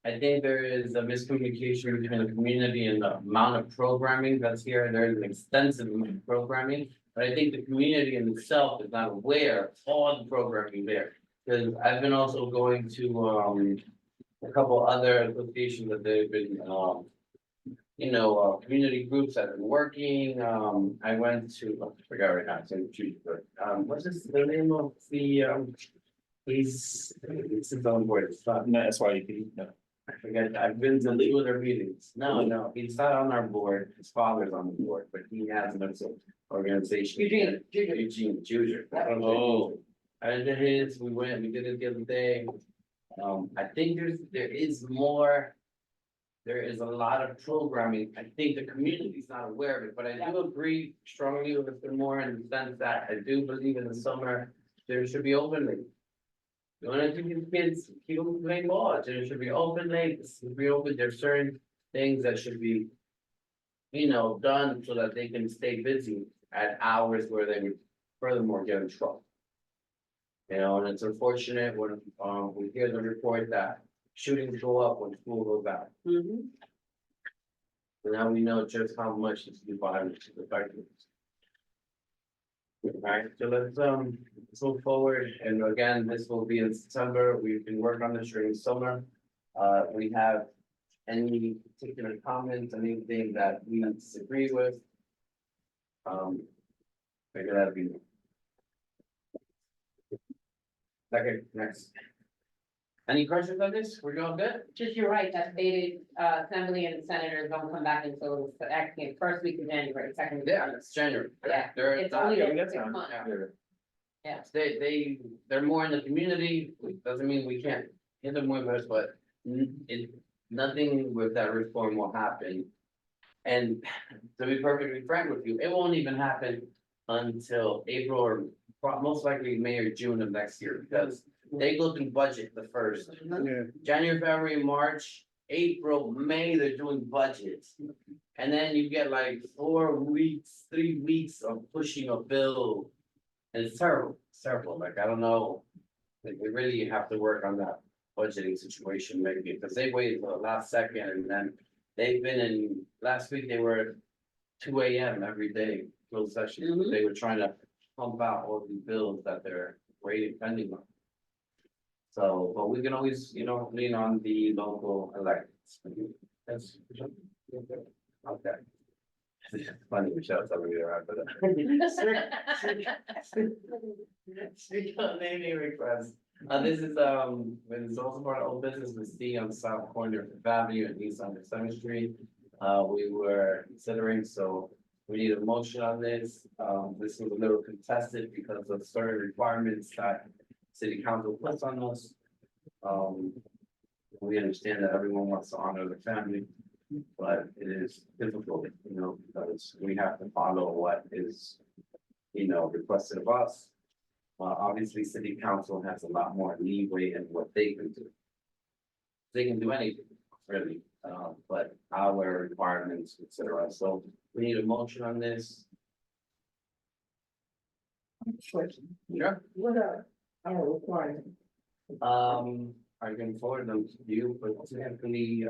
I think there is a miscommunication between the community and the amount of programming that's here. There's an extensive amount of programming. But I think the community in itself is not aware of all the programming there. Because I've been also going to a couple other associations that they've been community groups that have been working. I went to, I forgot right now, it's in the future, but what's the name of the he's his own board, it's not, No, that's why you can, no. I forget, I've been to two of their meetings. No, he's not on our board, his father's on the board, but he has an organization. Eugene Juger. Oh. I did his, we did it the other day. I think there is more. There is a lot of programming. I think the community's not aware of it, but I do agree strongly with Mr. Moore in the sense that I do believe in the summer, there should be open late. You want to do kids, keep them playing ball, there should be open late, there's certain things that should be. Done so that they can stay busy at hours where they would furthermore get in trouble. And it's unfortunate when we hear the report that shootings go up when school goes out. So now we know just how much this violence is affecting us. Alright, so let's move forward, and again, this will be in September. We've been working on this during summer. We have any particular comments, anything that we disagree with? Figure that'd be. Okay, next. Any questions on this? We're going good? Just, you're right, that stated, assembly and senators don't come back until the actually first week of January, second. week. Yeah, it's January. Yeah, It's only not, been we got 6 time. months. Yeah. they're more in the community, doesn't mean we can't hit them with us, but nothing with that reform will happen. And to be perfectly frank with you, it won't even happen until April or most likely May or June of next year, because they go through budget the first. Yeah. January, February, March, April, May, they're doing budgets. And then you get like 4 weeks, 3 weeks of pushing a bill. And it's terrible, like, I don't know. Like, we really have to work on that budgeting situation maybe, because they waited till the last second, and then they've been in, last week they were at 2 AM every day, closed session. They were trying to pump out all these bills that they're waiting pending on. So, but we can always, lean on the local elections. That's okay. It's funny, Michelle's over here, right, but. Speak of naming requests. This is, it's also part of old business with C on the south corner of Fifth Avenue and east on the 7th Street. We were considering, so we need a motion on this. This was a little contested because of certain requirements that city council puts on us. We understand that everyone wants to honor the family, but it is difficult, because we have to follow what is, requested of us. Obviously, city council has a lot more leeway in what they can do. They can do anything, really, but our requirements, et cetera. So we need a motion on this. Question. Sure. What are our requirements? I can forward them to you, but typically,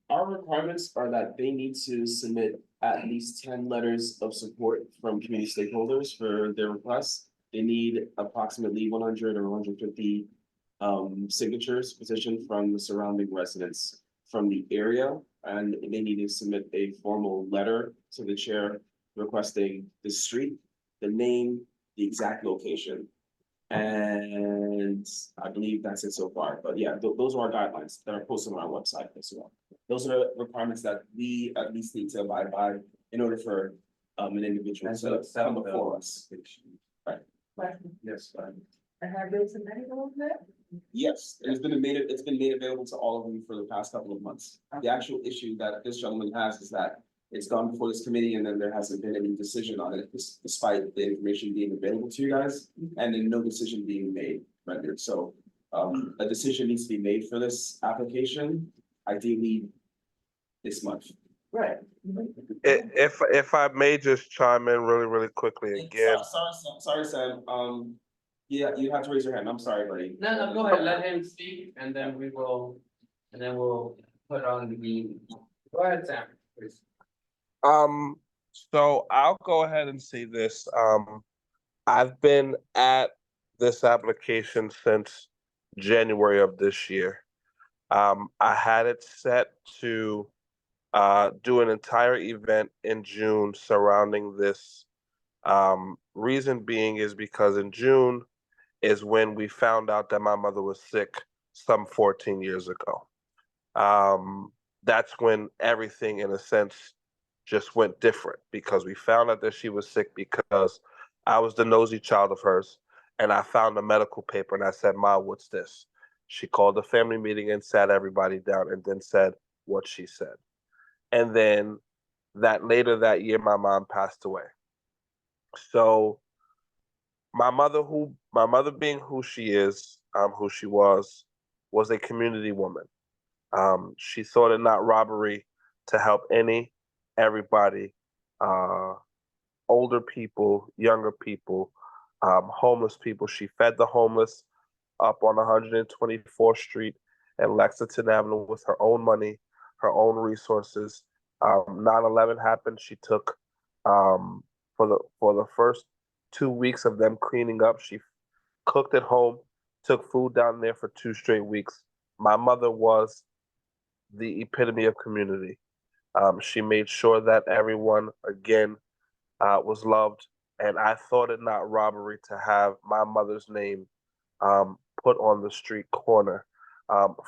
Our requirements are that they need to submit at least 10 letters of support from community stakeholders for their requests. They need approximately 100 or 150 signatures petitioned from the surrounding residents from the area. And they need to submit a formal letter to the chair requesting the street, the name, the exact location. And I believe that's it so far, but yeah, those are our guidelines that are posted on our website as well. Those are the requirements that we at least need to abide by in order for an individual to come before us. Right, yes, And have they submitted all of that? yes, it's been made available to all of you for the past couple of months. The actual issue that this gentleman has is that it's gone before this committee and then there hasn't been any decision on it, despite the information being available to you guys, and then no decision being made rendered. So a decision needs to be made for this application, ideally this month. Right. If I may just chime in really quickly again. Sorry, Sam. Yeah, you have to raise your hand. I'm sorry, buddy. no, go ahead, let him speak, and then we will. And then we'll put on go ahead, Sam, please. So I'll go ahead and say this. I've been at this application since January of this year. I had it set to do an entire event in June surrounding this. Reason being is because in June is when we found out that my mother was sick some 14 years ago. That's when everything, in a sense, just went different because we found out that she was sick because I was the nosy child of hers. And I found a medical paper and I said, Ma, what's this? She called a family meeting and sat everybody down and then said what she said. And then later that year, my mom passed away. So my mother being who she is, who she was a community woman. She thought it not robbery to help everybody, older people, younger people, homeless people. She fed the homeless up on 124th Street and Lexington Avenue with her own money, her own resources. 9/11 happened. She took for the first 2 weeks of them cleaning up. She cooked at home, took food down there for 2 straight weeks. My mother was the epitome of community. She made sure that everyone, again, was loved. And I thought it not robbery to have my mother's name put on the street corner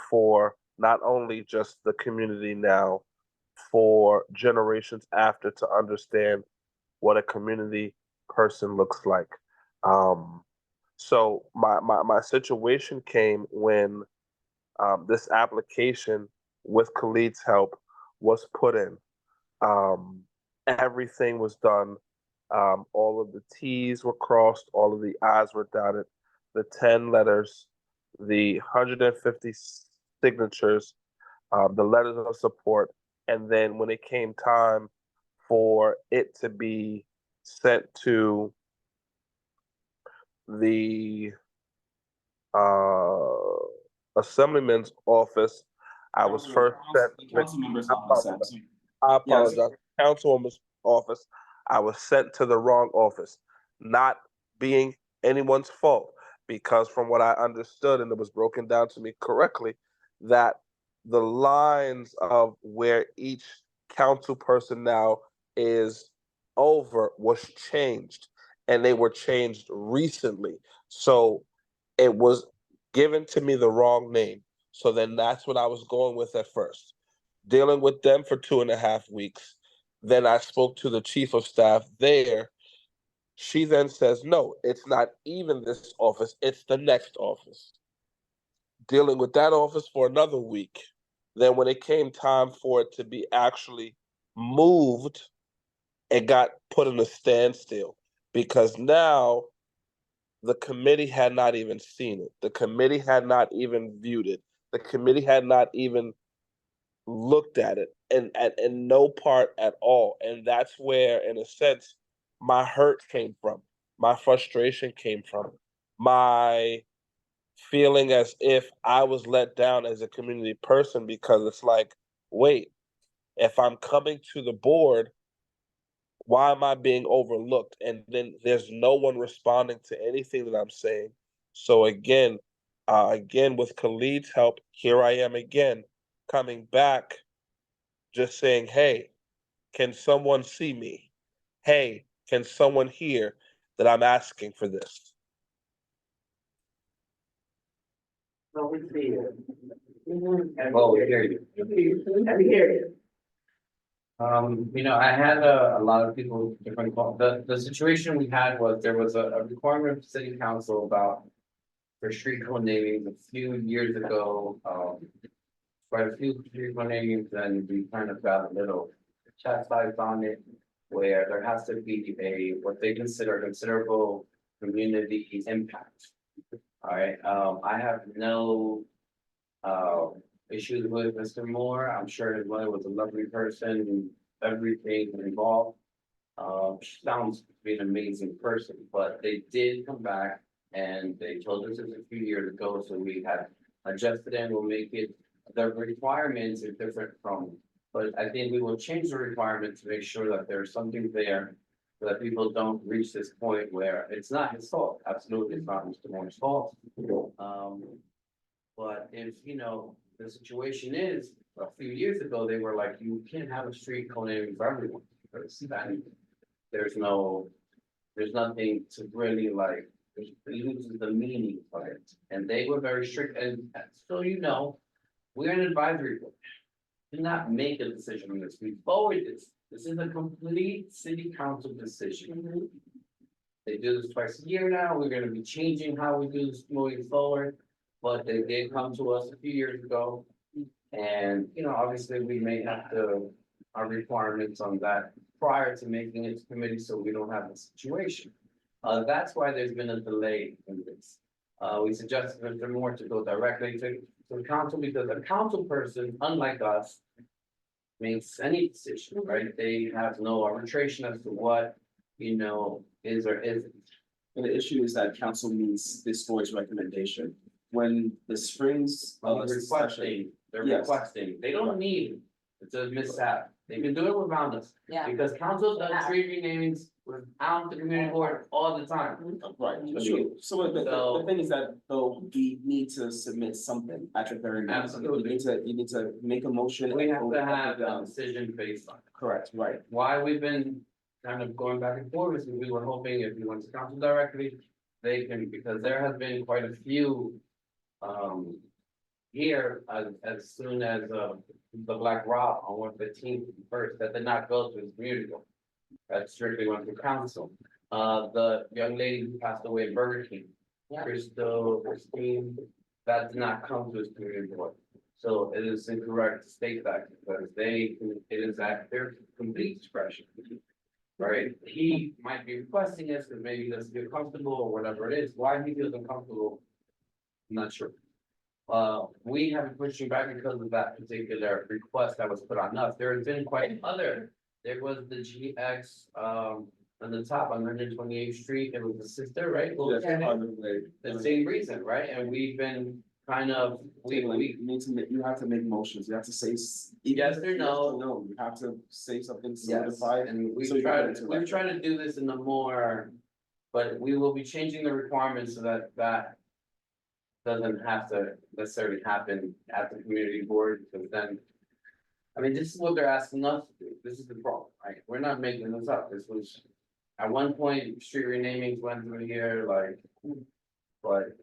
for not only just the community now, for generations after to understand what a community person looks like. So my situation came when this application with Khalid's help was put in. Everything was done. All of the T's were crossed, all of the I's were dotted, the 10 letters, the 150 signatures, the letters of support. And then when it came time for it to be sent to the assemblyman's office, I was first sent. Council member's I office. apologize. I apologize. Councilwoman's office. I was sent to the wrong office, not being anyone's fault, because from what I understood, and it was broken down to me correctly, that the lines of where each council person now is over was changed, and they were changed recently. So it was given to me the wrong name. So then that's what I was going with at first. Dealing with them for 2.5 weeks. Then I spoke to the chief of staff there. She then says, no, it's not even this office, it's the next office. Dealing with that office for another week. Then when it came time for it to be actually moved, it got put in a standstill because now the committee had not even seen it. The committee had not even viewed it. The committee had not even looked at it and in no part at all. And that's where, in a sense, my hurt came from, my frustration came from, my feeling as if I was let down as a community person, because it's like, wait, if I'm coming to the board, why am I being overlooked? And then there's no one responding to anything that I'm saying. So again, with Khalid's help, here I am again, coming back, just saying, hey, can someone see me? Hey, can someone hear that I'm asking for this? Well, we see you. Well, we hear you. I hear you. I had a lot of people different, the situation we had was there was a requirement of city council about for street code namings a few years ago, quite a few street code namings, and we kind of got a little chastised on it, where there has to be what they consider considerable community impact. All right, I have no issues with Mr. Moore. I'm sure his mother was a lovely person, everything involved. She sounds to be an amazing person, but they did come back and they told us this a few years ago, so we had adjusted and we'll make it the requirements are different from, but I think we will change the requirement to make sure that there's something there. So that people don't reach this point where it's not his fault, absolutely, it's not Mr. Moore's fault. But if, the situation is, a few years ago, they were like, you can't have a street cone for everyone. Because that, there's nothing to really like, it loses the meaning of it. And they were very strict, and so we're an advisory board. Do not make a decision on this, we forward this. This is a complete city council decision. They do this twice a year now, we're gonna be changing how we do this moving forward. But they did come to us a few years ago. And, obviously, we may have to, our requirements on that prior to making it to committee, so we don't have the situation. That's why there's been a delay in this. We suggested Mr. Moore to go directly to the council, because a council person, unlike us, makes any decision, right? They have no arbitration as to what, is or isn't. And the issue is that council meets this board's recommendation. When the springs. They're Yes. requesting, they don't need, it's a mishap, they can do it without us. Yeah. Because council does street renamings without the community board all the time. Right, sure. So the thing is that though we need to submit something at the very minimum. Absolutely. You need to make a motion. We have and to vote up have or a down. decision based on it. Correct, right. Why we've been kind of going back and forth is we were hoping if you went to council directly, they can, because there has been quite a few. Here, as soon as the Black Rock on 115th first, that did not go to his community board. That strictly went to council. The young lady who passed away at Burger King, Christine, that did not come to his community board. So it is incorrect to state that, because it is at their complete discretion. Right, he might be requesting this, because maybe he doesn't feel comfortable or whatever it is, why he feels uncomfortable. I'm not sure. We have been pushing back because of that particular request that was put on us. There has been quite other. There was the GX on the top on 128th Street. It was the sister, right? The same reason, right? And we've been kind of we you have to make motions. You have to say yes or no. No, you have to say something Yes, solidified. and we've tried to do this in a more, but we will be changing the requirements so that doesn't have to necessarily happen at the community board, because then. I mean, this is what they're asking us to do. This is the problem, right? We're not making this up. This was, at one point, street renamings went through here, like. But,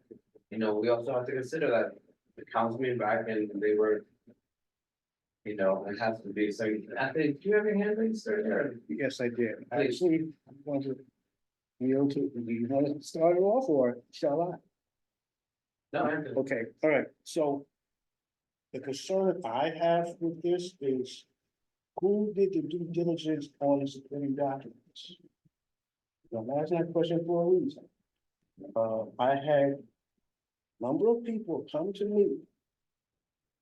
we also have to consider that the councilman back and they were. It has to be, so, I think, do you have your hand raised, sir? Yes, I did. Please. Actually, I wanted, do you want to start it off or shall I? No, I'm good. Okay, all right, so. The concern I have with this is. Who did the due diligence on the supporting documents? I'm asking that question for a reason. I had. a Number of people come to me.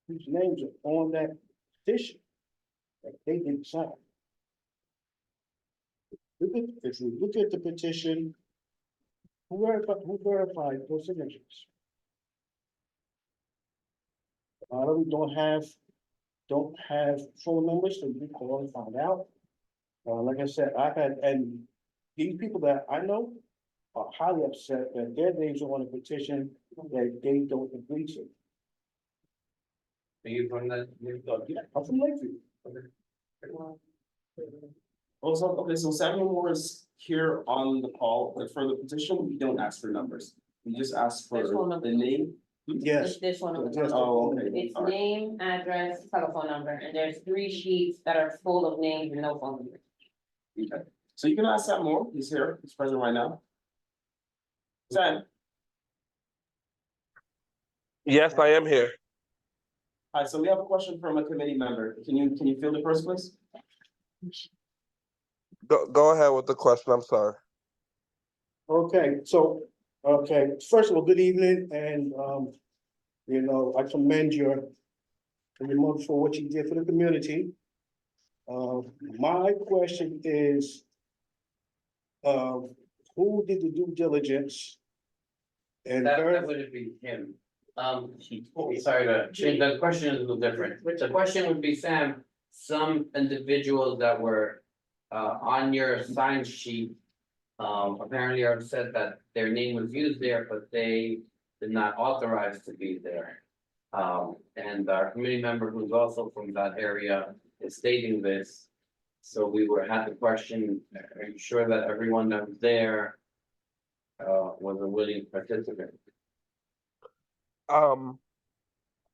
Whose names are on that petition. That they didn't sign. If you look at the petition. Who verified those signatures? A lot of them don't have phone numbers, so you call and find out. Like I said, and these people that I know are highly upset that their names are on a petition that they don't agree to. Are you from that? I'm from Lakeview. Also, okay, so Samuel Moore is here on the call, but for the petition, we don't ask for numbers. We just ask for There's phone number. the name. Yes. This one. Oh, okay. It's All right. name, address, telephone number, and there's 3 sheets that are full of names and no phone number. Okay, so you can ask Sam Moore, he's here, he's present right now. Sam, Yes, I am here. hi, so we have a question from a committee member. Can you field it first, please? Go ahead with the question. I'm sorry. Okay, so, first of all, good evening, and, I commend your mother for what you did for the community. My question is, who did the due diligence? And That would be him. Sorry to change, the question is a little different. The question would be, Sam, some individuals that were on your sign sheet. Apparently have said that their name was used there, but they did not authorize to be there. And our committee member, who's also from that area, is stating this. So we had the question, are you sure that everyone that was there was a willing participant? I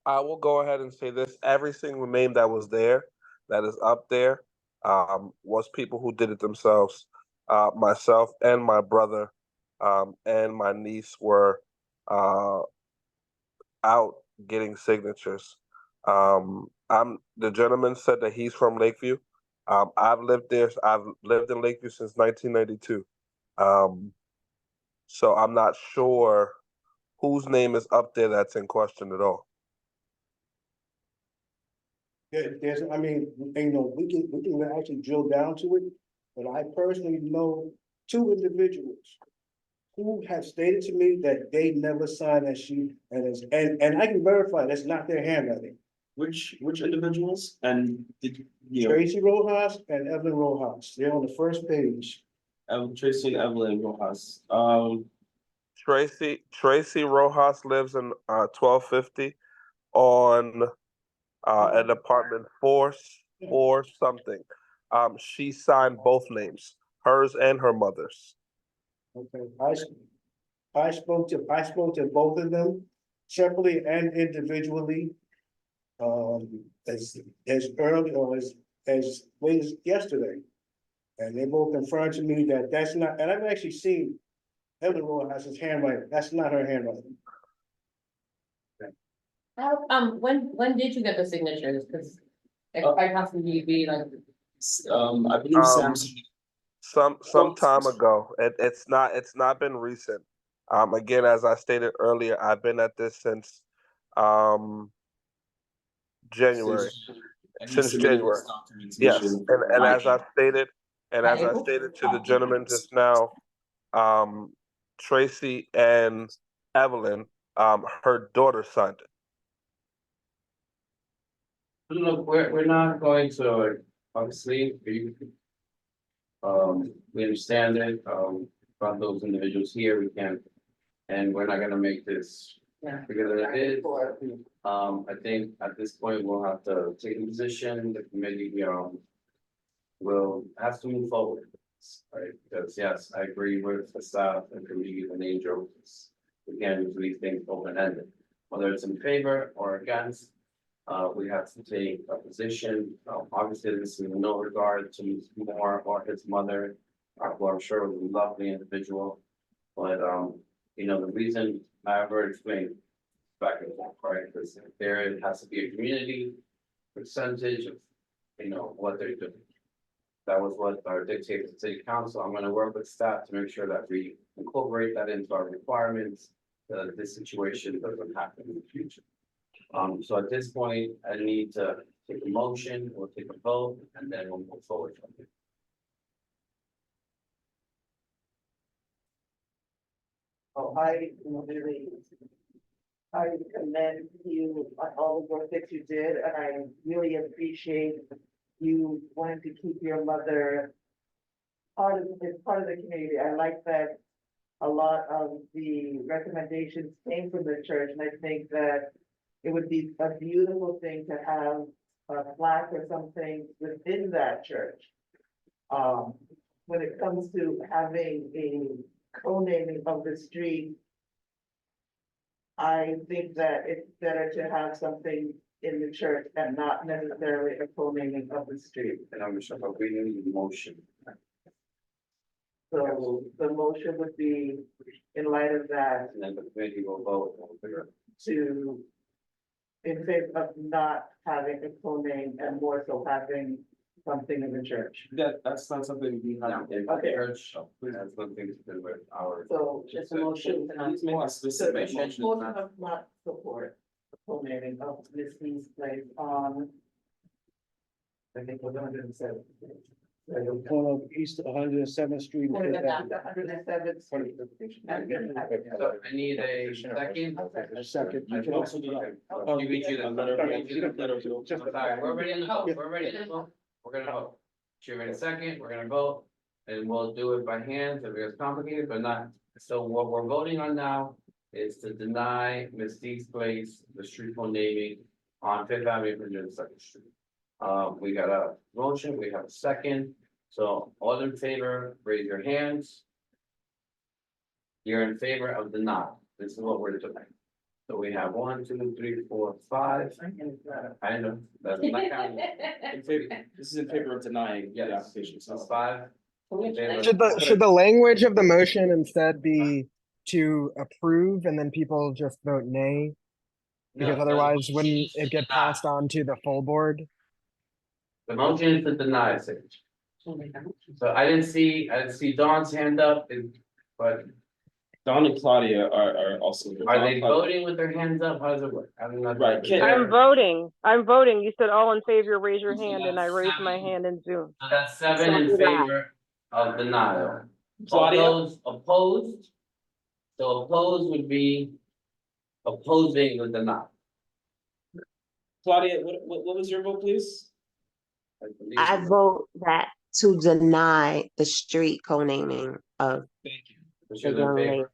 will go ahead and say this, every single name that was there, that is up there, was people who did it themselves. Myself and my brother, and my niece were, out getting signatures. The gentleman said that he's from Lakeview. I've lived in Lakeview since 1992. So I'm not sure whose name is up there that's in question at all. There's, I mean, we can actually drill down to it, but I personally know 2 individuals who have stated to me that they never signed that sheet, and I can verify that's not their handwriting. Which individuals and did you know? Tracy Rojas and Evelyn Rojas, they're on the first page. Tracy and Evelyn Rojas. Tracy Rojas lives in 1250 on an apartment 4 or something. She signed both names, hers and her mother's. Okay, I spoke to both of them separately and individually. As early or as late as yesterday. And they both confirmed to me that that's not, and I've actually seen Evelyn Rojas' handwriting, that's not her handwriting. When did you get the signatures? Cause it quite possibly be like. I believe Sam. Some time ago. It's not been recent. Again, as I stated earlier, I've been at this since January. Since January. Yes, and as I stated, to the gentleman just now, Tracy and Evelyn, her daughter signed it. Look, we're not going to, obviously, we understand it, from those individuals here, we can't, and we're not gonna make this. Yeah. Because it is, I think at this point, we'll have to take a position, the committee, will have to move forward. Right, because yes, I agree with the staff and committee and Angels. We can't leave things open-ended, whether it's in favor or against. We have to take a position. Obviously, this is in no regard to Moore or his mother, who I'm sure was a lovely individual. But, the reason I've already explained back and forth, right, because there has to be a community percentage of, what they're doing. That was what our dictated to city council. I'm gonna work with staff to make sure that we incorporate that into our requirements, that this situation doesn't happen in the future. So at this point, I need to take a motion, we'll take a vote, and then we'll move forward from there. I commend you on all the work that you did, and I really appreciate you wanting to keep your mother part of the community. I like that a lot of the recommendations came from the church, and I think that it would be a beautiful thing to have a plaque or something within that church. When it comes to having a co-naming of the street, I think that it's better to have something in the church and not necessarily a co-naming of the street. And I'm sure we need a motion. So the motion would be in light of that. And then the committee will vote on it. To, in favor of not having a co-name and more so having something in the church. That's not something we have. In the church, it has nothing to do with our. So just a motion. Please make a specific motion. Motion of not support the co-naming of this place on. I think we're 107. At the corner of East 107th Street. and Fifth Avenue. 107th. So I need a second. A second. You can also do that. You can do that. Just- I'm sorry, we're ready to vote, we're ready to vote, we're gonna vote. Should in a second, we're gonna vote, and we'll do it by hand, if it's complicated, but not, so what we're voting on now is to deny Mystique's Place, the street home naming on Fifth Avenue and Second Street. We got a motion, we have a second, so all in favor, raise your hands. You're in favor of deny, this is what we're doing. So we have 1, 2, 3, 4, 5. I know, that's not counting. In favor, this is in favor of denying the Yes, application. so 5. in favor. Should the language of the motion instead be to approve and then people just vote nay? Because No, otherwise, the wouldn't motion is it to get deny. passed on to the full board? The motion is to deny, Sage. So I didn't see Dawn's hand up, but Don and Claudia are also. are they voting with their hands up? How does it work? I'm not. Right, Kit. I'm voting. You said all in favor, raise your hand, and I raised my hand in Zoom. So that's 7 in favor of denial. All Claudia? those opposed? So opposed would be opposing the denial. Claudia, what was your vote, please? I vote that to deny the street co-naming of Thank you. Which the is in young lady. favor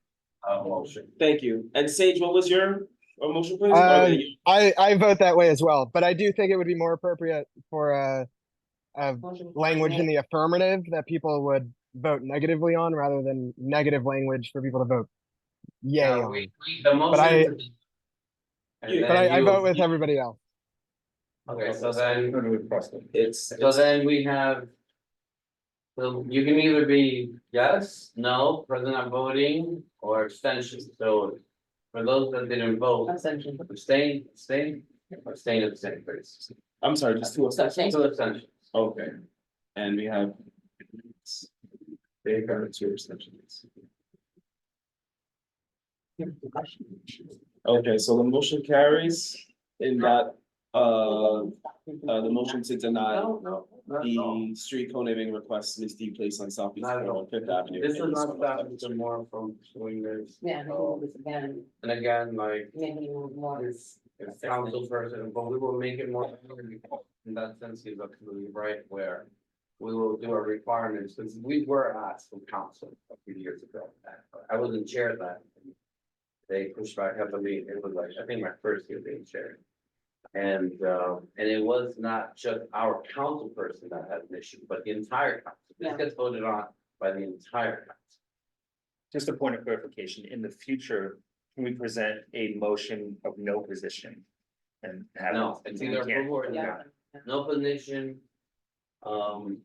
of motion. Thank you. And Sage, what was your motion, please? Or you- I vote that way as well, but I do think it would be more appropriate for a language in the affirmative that people would vote negatively on rather than negative language for people to vote yay No, on. the motion. You- And But then I you- vote with everybody else. Okay, so then, It's. so then we have. So you can either be yes, no, present not voting, or abstention, so. For those that didn't vote, Abstention. abstain, please. I'm sorry, just two abstentions? Two abstentions. Okay. And we have. They got 2 abstentions. Okay, so the motion carries in that, the motion to deny the street co-naming request Mystique Place on Southeast Not at Corner all. on Fifth Avenue. This is not that, it's more from doing this. Yeah, we can do this again, And again, like, maybe more. it's council person, but we will make it more. In that sense, he's absolutely right, where we will do our requirements, because we were asked from council a few years ago. I wasn't chair of that. They pushed back heavily, it was like, I think my first year being chair. And it was not just our council person that had an issue, but the entire council. This Yeah. gets voted on by the entire council. Just a point of clarification, in the future, can we present a motion of no position? And have. No, it's either We can't. approval or Yeah. not. No position.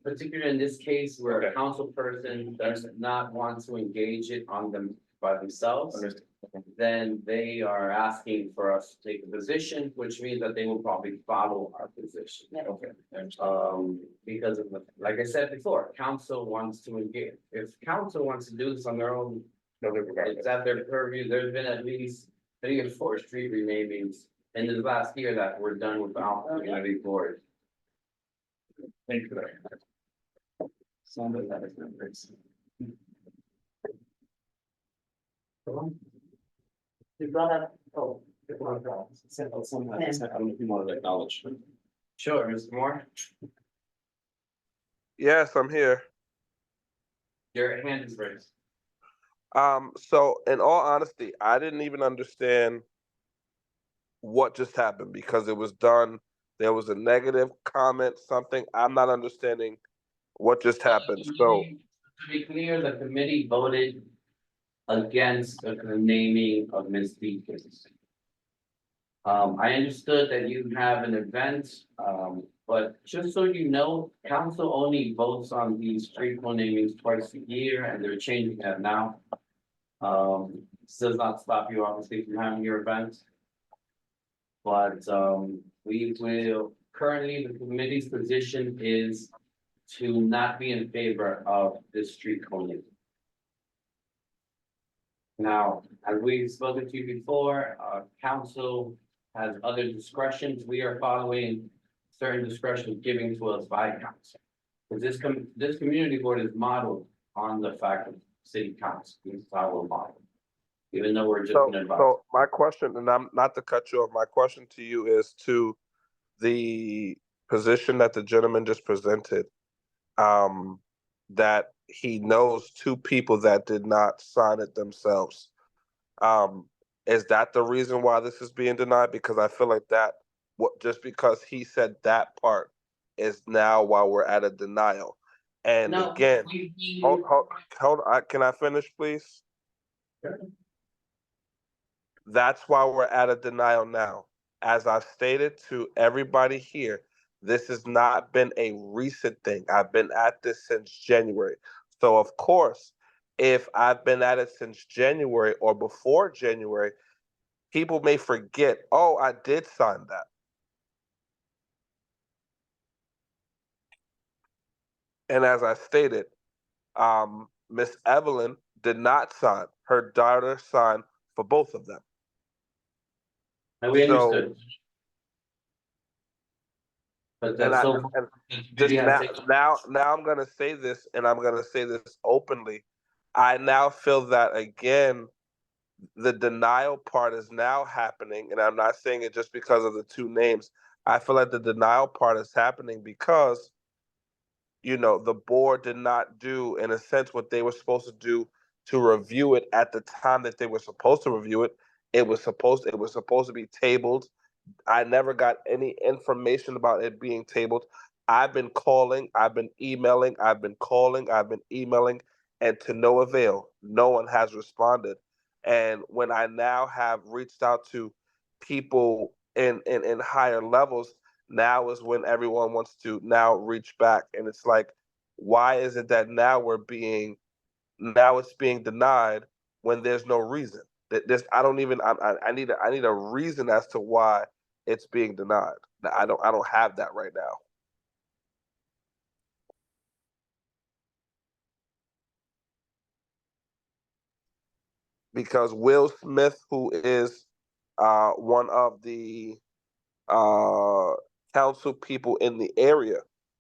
Particularly in this case where a Okay. council person does not want to engage it on them by themselves. Understood. Then they are asking for us to take a position, which means that they will probably follow our position. Yeah. Okay. I understand. Because of, like I said before, council wants to engage, if council wants to do this on their own. No, regardless. It's at their purview, there's been at least 3 or 4 street renamings in the last year that were done without the community board. Thank you for that. Somebody that is not great. We brought up, oh. I don't know if you want to acknowledge. Sure, Mr. Moore, Yes, I'm here. your hand is raised. So in all honesty, I didn't even understand what just happened because it was done. There was a negative comment, something. I'm not understanding what just happened. So To be clear, the committee voted against the naming of Ms. Deacons. I understood that you have an event, but just so you know, council only votes on these street namings twice a year and they're changing that now. This does not stop you obviously from having your event. But we will, currently the committee's position is to not be in favor of this street naming. Now, as we've spoken to you before, council has other discretions. We are following certain discretions given to us by council. Cause this community board is modeled on the fact of city council, this is how we're modeled. Even though we're just So, an advisory. so my question, and I'm not to cut you off, my question to you is to the position that the gentleman just presented, that he knows two people that did not sign it themselves. Is that the reason why this is being denied? Because I feel like that, just because he said that part is now why we're at a denial. And No, again, we- hold on, can I finish, please? That's why we're at a denial now. As I've stated to everybody here, this has not been a recent thing. I've been at this since January. So of course, if I've been at it since January or before January, people may forget, oh, I did sign that. And as I stated, Miss Evelyn did not sign. Her daughter signed for both of them. And we So- understood. But And, that's I, so. and just now I'm gonna say this, and I'm gonna say this openly. I now feel that again, the denial part is now happening, and I'm not saying it just because of the two names. I feel like the denial part is happening because, the board did not do, in a sense, what they were supposed to do to review it at the time that they were supposed to review it. It was supposed to be tabled. I never got any information about it being tabled. I've been calling, I've been emailing, I've been calling, I've been emailing, and to no avail. No one has responded. And when I now have reached out to people in higher levels, now is when everyone wants to now reach back. And it's like, why is it that now it's being denied when there's no reason? That this, I don't even, I need a reason as to why it's being denied. I don't have that right now. Because Will Smith, who is one of the council people in the area,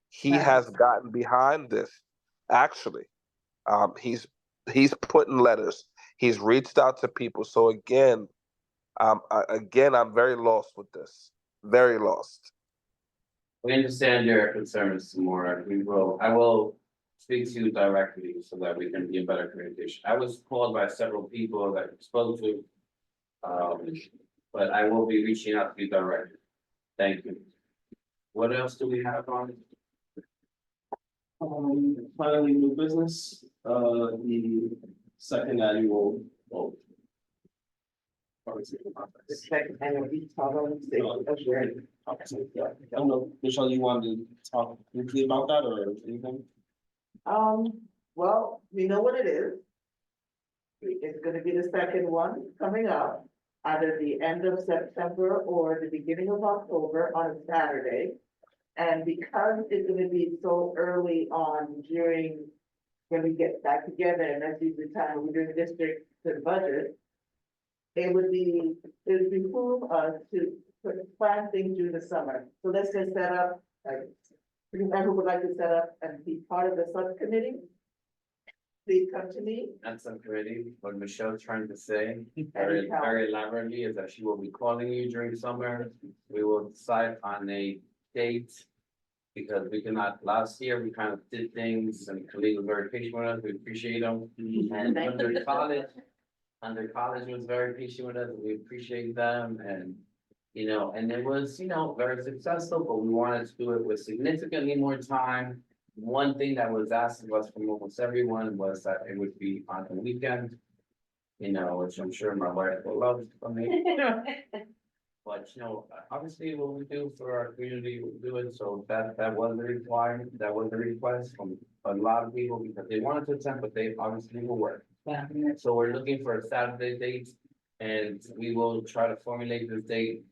he has gotten behind this. Actually, he's put in letters. He's reached out to people. So again, I'm very lost with this. Very lost. We understand your concerns, Samora. I will speak to you directly so that we can be in better communication. I was called by several people that I spoke to. But I will be reaching out to you directly. Thank you. What else do we have on? Finally, new business, the second annual vote. The second annual I don't know, Michelle, you wanted to talk briefly about that or anything? Well, we know what it is. It's gonna be the second one coming up, either the end of September or the beginning of October on a Saturday. And because it's gonna be so early on during, when we get back together, and that's usually the time we're doing district to budget, it would behoove us to plan things during the summer. So let's just set up, like, whoever would like to set up and be part of the subcommittee, please come to me. That subcommittee, what Michelle's trying to say, very elaborately, is that she will be calling you during summer. We will decide on a date. Because we cannot, last year, we kind of did things and Khalid was very patient with us, we appreciate them. And under college was very patient with us, we appreciate them and. And it was, very successful, but we wanted to do it with significantly more time. One thing that was asked of us from almost everyone was that it would be on the weekend. Which I'm sure my wife will love for me. But, obviously what we do for our community, we do it, so that was a requirement, that was a request from a lot of people because they wanted to attend, but they obviously will work. So we're looking for a Saturday date and we will try to formulate this date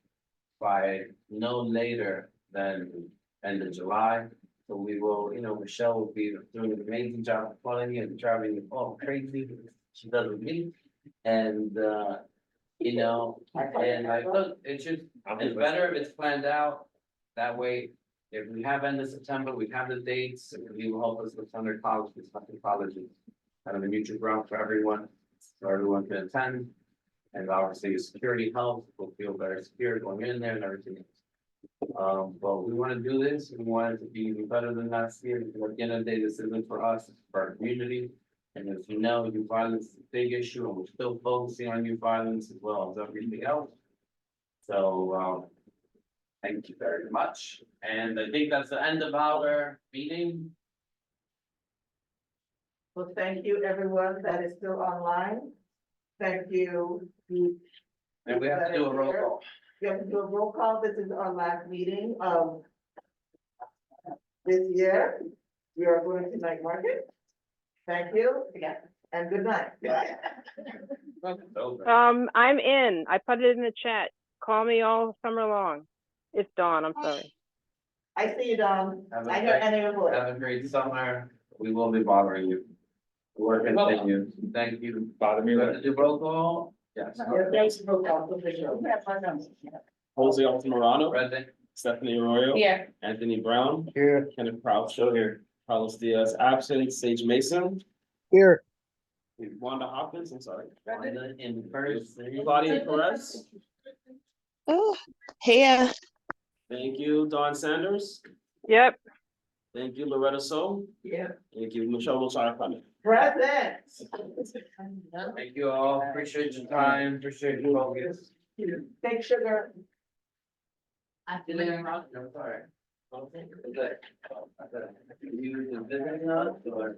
by no later than end of July. So we will, Michelle will be doing an amazing job of planning and driving all crazy. She does with me. And, and I thought it's better if it's planned out. That way, If we have end of September, we have the dates, you will help us with Thunder College, with Thunder colleges. Kind of a mutual ground for everyone, so everyone can attend. And obviously, security helps, we'll feel very secure going in there and everything else. But we want to do this, we want it to be even better than last year, because at the end of the day, this isn't for us, it's for our community. And as you know, youth violence is a big issue, and we're still focusing on youth violence as well as everything else. So, thank you very much, and I think that's the end of our meeting. Well, thank you, everyone that is still online. Thank you. And we have to do a roll call. We have to do a roll call. This is our last meeting of this year. We are going to night market. Thank you. And good night. I'm in. I put it in the chat. Call me all summer long. It's Dawn, I'm sorry. I see you, Dawn. Have a I hear great- any of your voice. Have a great summer, we will be bothering you. Work continues, thank you. Bother me You have later. to do roll call? Yes. Thanks for the show. Jose Altamirano, Present. Stephanie Arroyo. Here. Anthony Brown. Here. Kenneth Crouch. Still here. Carlos Diaz absent, Sage Mason, Here. Wanda Hopkins, I'm sorry. Wanda in person. Claudia Perez. Oh, here. Thank you, Dawn Sanders. Yep. Thank you, Loretta So. Yeah. Thank you, Michelle Lozada. Present. Thank you all, appreciate your time, appreciate your focus. Take sugar. I'm sorry. Okay, good. You visiting us or?